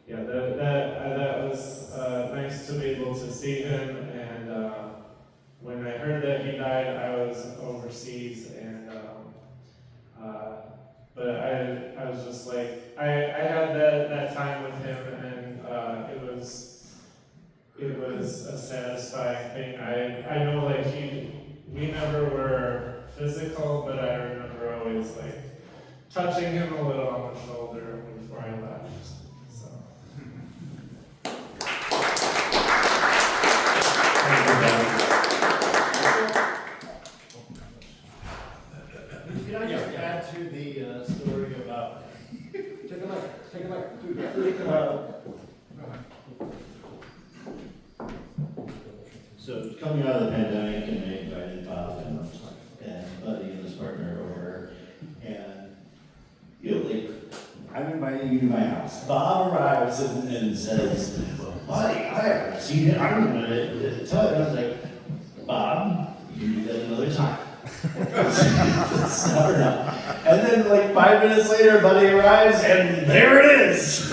yeah, that was nice to be able to see him, and was overseas, and but I was just like, I had that time with him, and it was a satisfying thing. I know like we never were physical, but I remember always like touching him a little on the shoulder before I left. So. Can I just add to the story about? Take a mic. So coming out of the pandemic, and I invited Bob and Buddy and his partner over, and like, I'm inviting you to my house. Bob arrives and says, well, Buddy, I haven't seen it. I'm gonna tell you. And I was like, Bob, you can do that another time. It's never enough. And then like 5 minutes later, Buddy arrives, and there it is.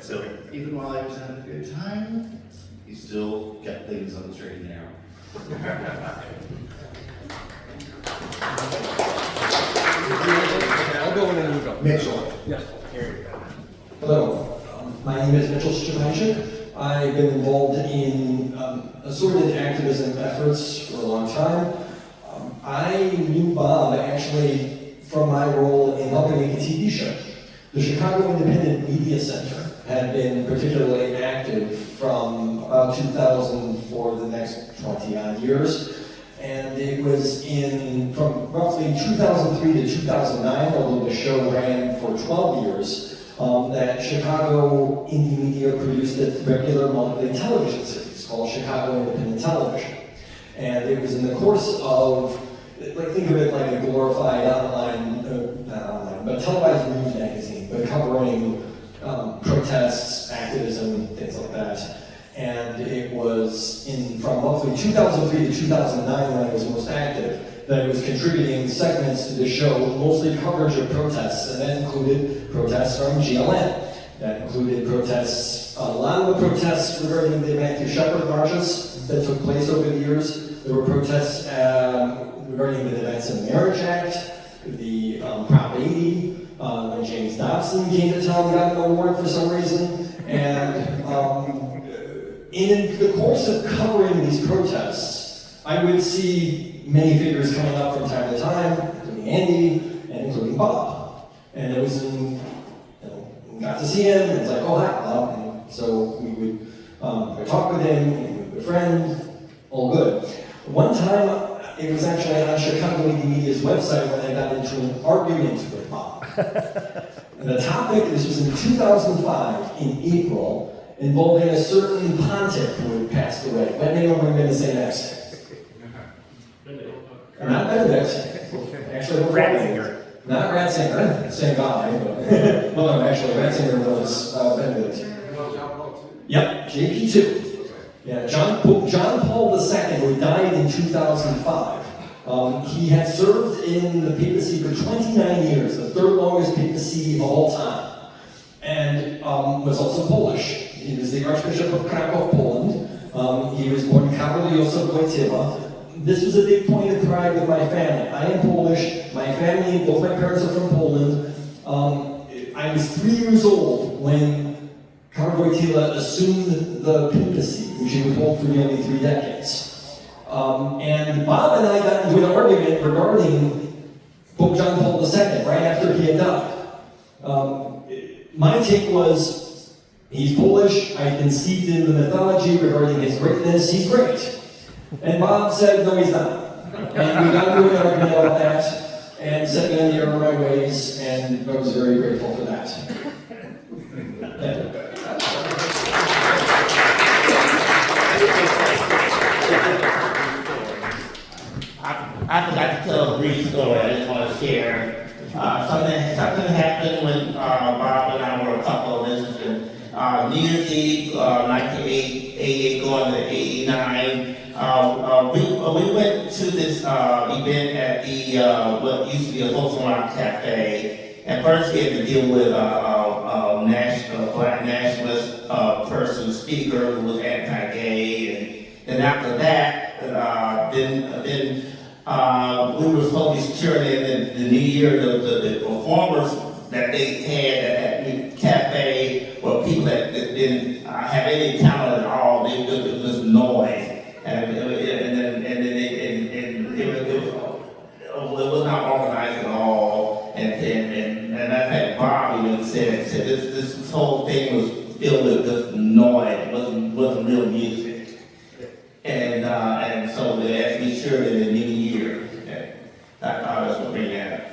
So even while I was having a good time, he still kept things on the straight and narrow. I'll go and then you go. Mitchell. Yes. Here you go. Hello, my name is Mitchell Strzepańczyk. I've been involved in assorted activism efforts for a long time. I knew Bob actually from my role in helping make a TV show. The Chicago Independent Media Center had been particularly active from about 2000 for the next 20-odd years. And it was from roughly 2003 to 2009, although the show ran for 12 years, that Chicago Indie Media produced a regular monthly television series called Chicago Independent Television. And it was in the course of, like, think of it like a glorified but televised news magazine, but covering protests, activism, things like that. And it was from roughly 2003 to 2009 when it was most active, that it was contributing segments to the show, mostly coverage of protests, and that included protests from GLN. That included protests, a lot of the protests regarding the Matthew Shepard marches that took place over the years. There were protests regarding the Defense of Marriage Act, the Prop 80, when James Dobson came to town and got an award for some reason, and in the course of covering these protests, I would see many figures coming up from time to time, including Andy and including Bob. And it was, got to see him, and it's like, oh, hi, Bob. And so we would talk with him, and we would befriend, all good. One time, it was actually on Chicago Indie Media's website when I got into an argument with Bob. And the topic, this was in 2005, in April, involving a certain pontiff who had passed away. What name am I going to say next? Not Benedict. Actually, Ratzinger. Not Ratzinger, same guy, but well, no, actually, Ratzinger was Benedict. Yep, JP2. Yeah, Pope John Paul II, who died in 2005. He had served in the papacy for 29 years, the third longest papacy of all time, and was also Polish. He was the Archbishop of Krakow, Poland. He was born Karol Józef Wojtyła. This was a big point of pride with my family. I am Polish. My family, both my parents are from Poland. I was 3 years old when Karol Wojtyła assumed the papacy, which he would hold for nearly 3 decades. And Bob and I got into an argument regarding Pope John Paul II right after he had died. My take was, he's Polish, I've been steeped in the mythology regarding his greatness, he's great. And Bob said, no, he's not. And we got into an argument about that, and set me on the error of my ways, and I was very grateful for that. I forgot to tell a brief story. I just want to share. Something happened when Bob and I were a couple of listeners. New Year's Eve, 1988, going to 89. We went to this event at the what used to be a Folsom Rock Cafe. At first, we had to deal with a black nationalist person, speaker who was anti-gay, and then after that, then we were supposed to be securing in the new year, the performers that they had at that cafe, or people that didn't have any talent at all, they just noise. And it was not organized at all. And I've had Bob even said this whole thing was filled with just noise. It wasn't real music. And so they asked me sure in the new year. Okay. I thought I was going to bring that up.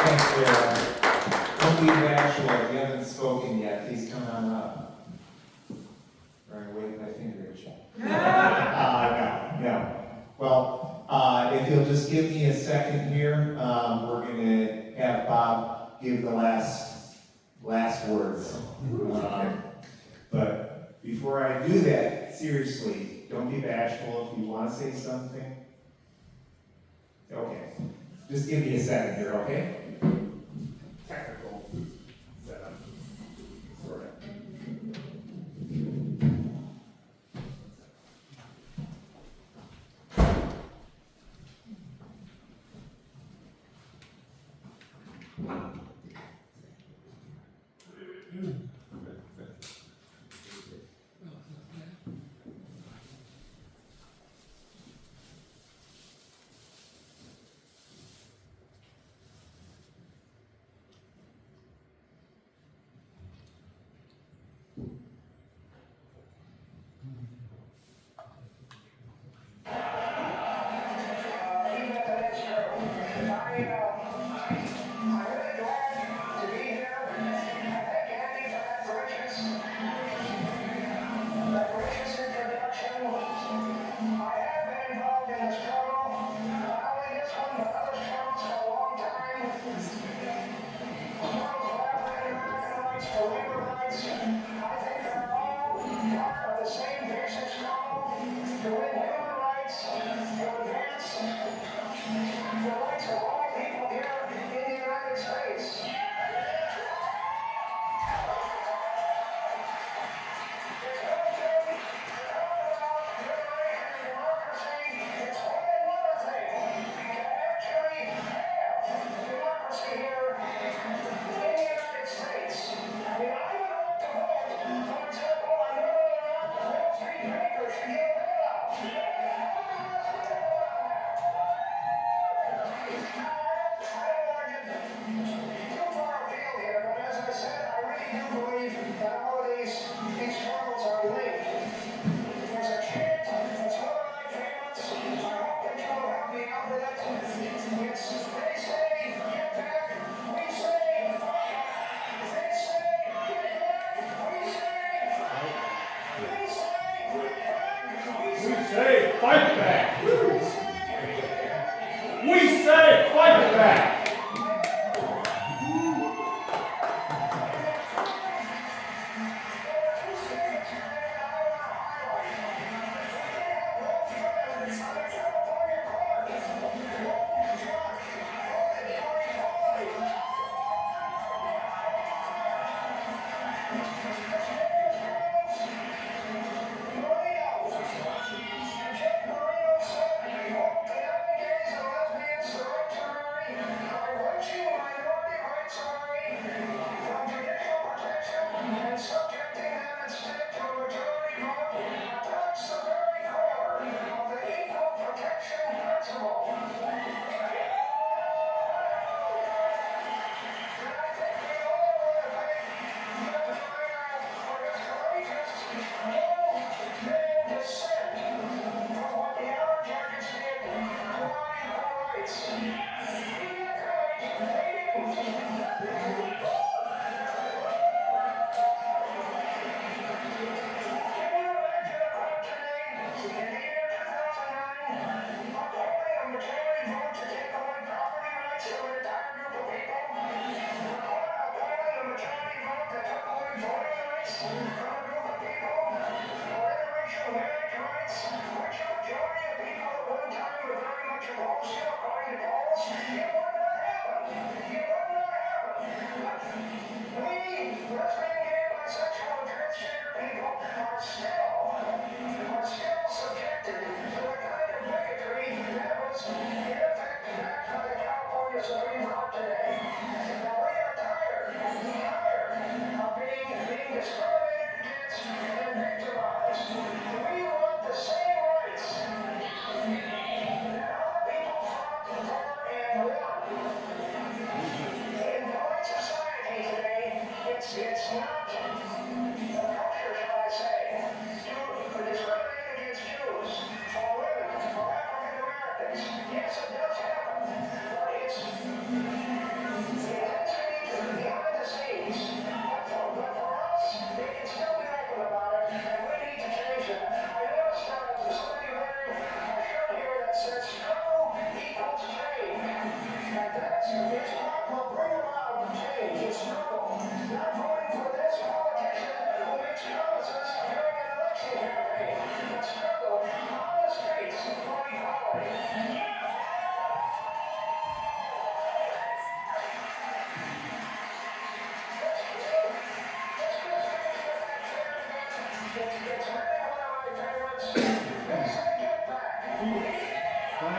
Thanks, Sarah. Don't be bashful, if you haven't spoken yet, please come on up. Or I wave my finger at you. No. Well, if you'll just give me a second here, we're gonna have Bob give the last words. But before I do that, seriously, don't be bashful if you wanna say something. Okay, just give me a second here, okay? Technical setup. Sort of.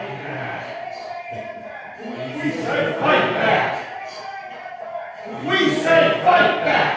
We say fight back! We say fight back!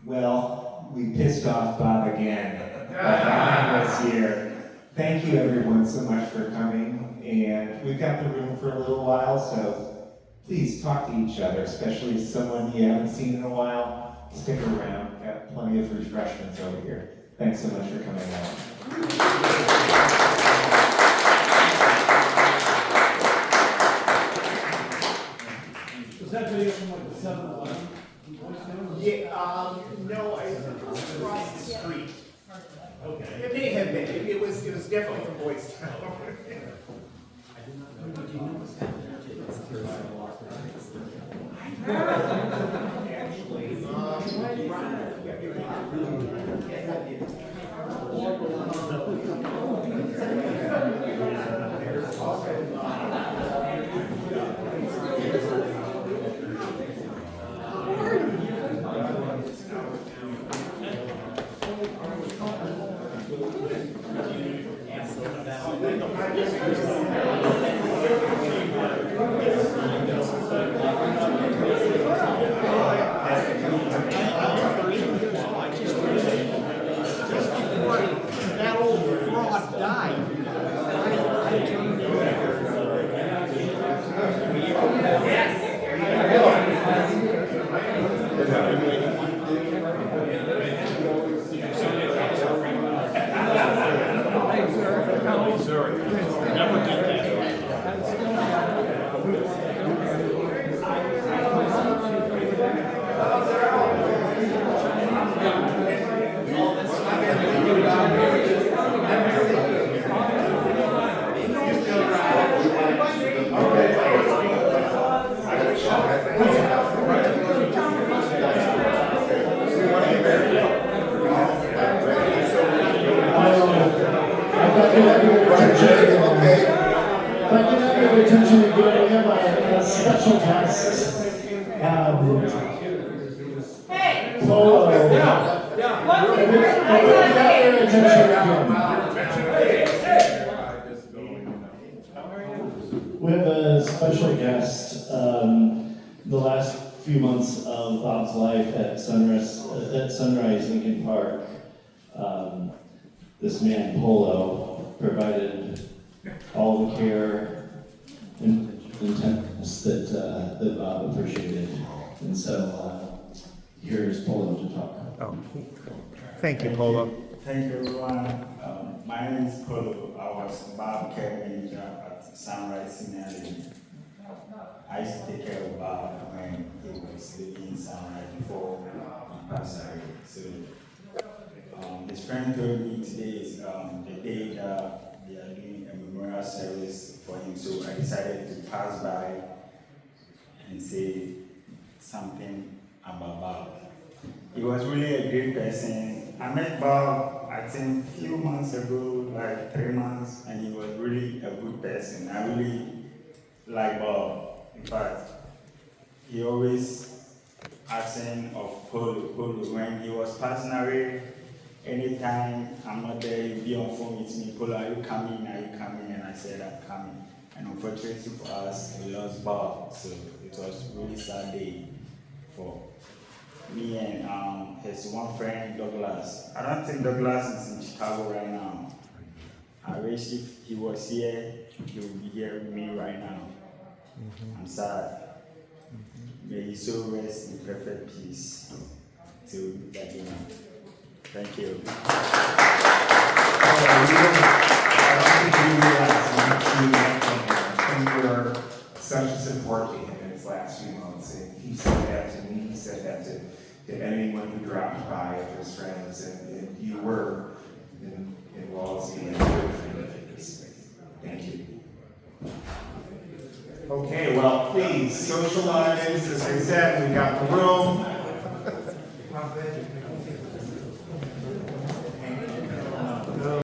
Well, we pissed off Bob again. Bob was here. Thank you everyone so much for coming, and we've got the room for a little while, so please talk to each other, especially someone you haven't seen in a while. Stick around, got plenty of refreshments over here. Thanks so much for coming out. Was that video from like the 7-Eleven? Yeah, no, I was across the street. Okay. It may have been, it was definitely from Boys Town. That old fraud died. Attention again, we have a special guest. Polo. We have a special guest. The last few months of Bob's life at Sunrise Lincoln Park, this man Polo provided all the care and tenderness that Bob appreciated. And so here's Polo to talk. Oh, thank you, Polo. Thank you, everyone. My name is Polo. I was Bob care manager at Sunrise Senior Living. I used to take care of Bob when he was living in Sunrise before he passed away. So his friend told me today is the day that they are doing a memorial service for him. So I decided to pass by and say something about Bob. He was really a great person. I met Bob, I think, a few months ago, like 3 months, and he was really a good person. I really like Bob. In fact, he always asking of Polo. When he was passing away, anytime I'm not there, he'd be on phone with me. Polo, are you coming? Are you coming? And I said, I'm coming. And unfortunately for us, we lost Bob. So it was a really sad day for me and his one friend, Douglas. I don't think Douglas is in Chicago right now. I wish if he was here, he would be here with me right now. I'm sad. May he so rest in perfect peace till that day. Thank you. You were such a support to him in his last few months, and he said that to me, he said that to anyone who dropped by of his friends, and you were in Wallasey and a good friend of his. Thank you. Okay, well, please socialize. As I said, we got the room.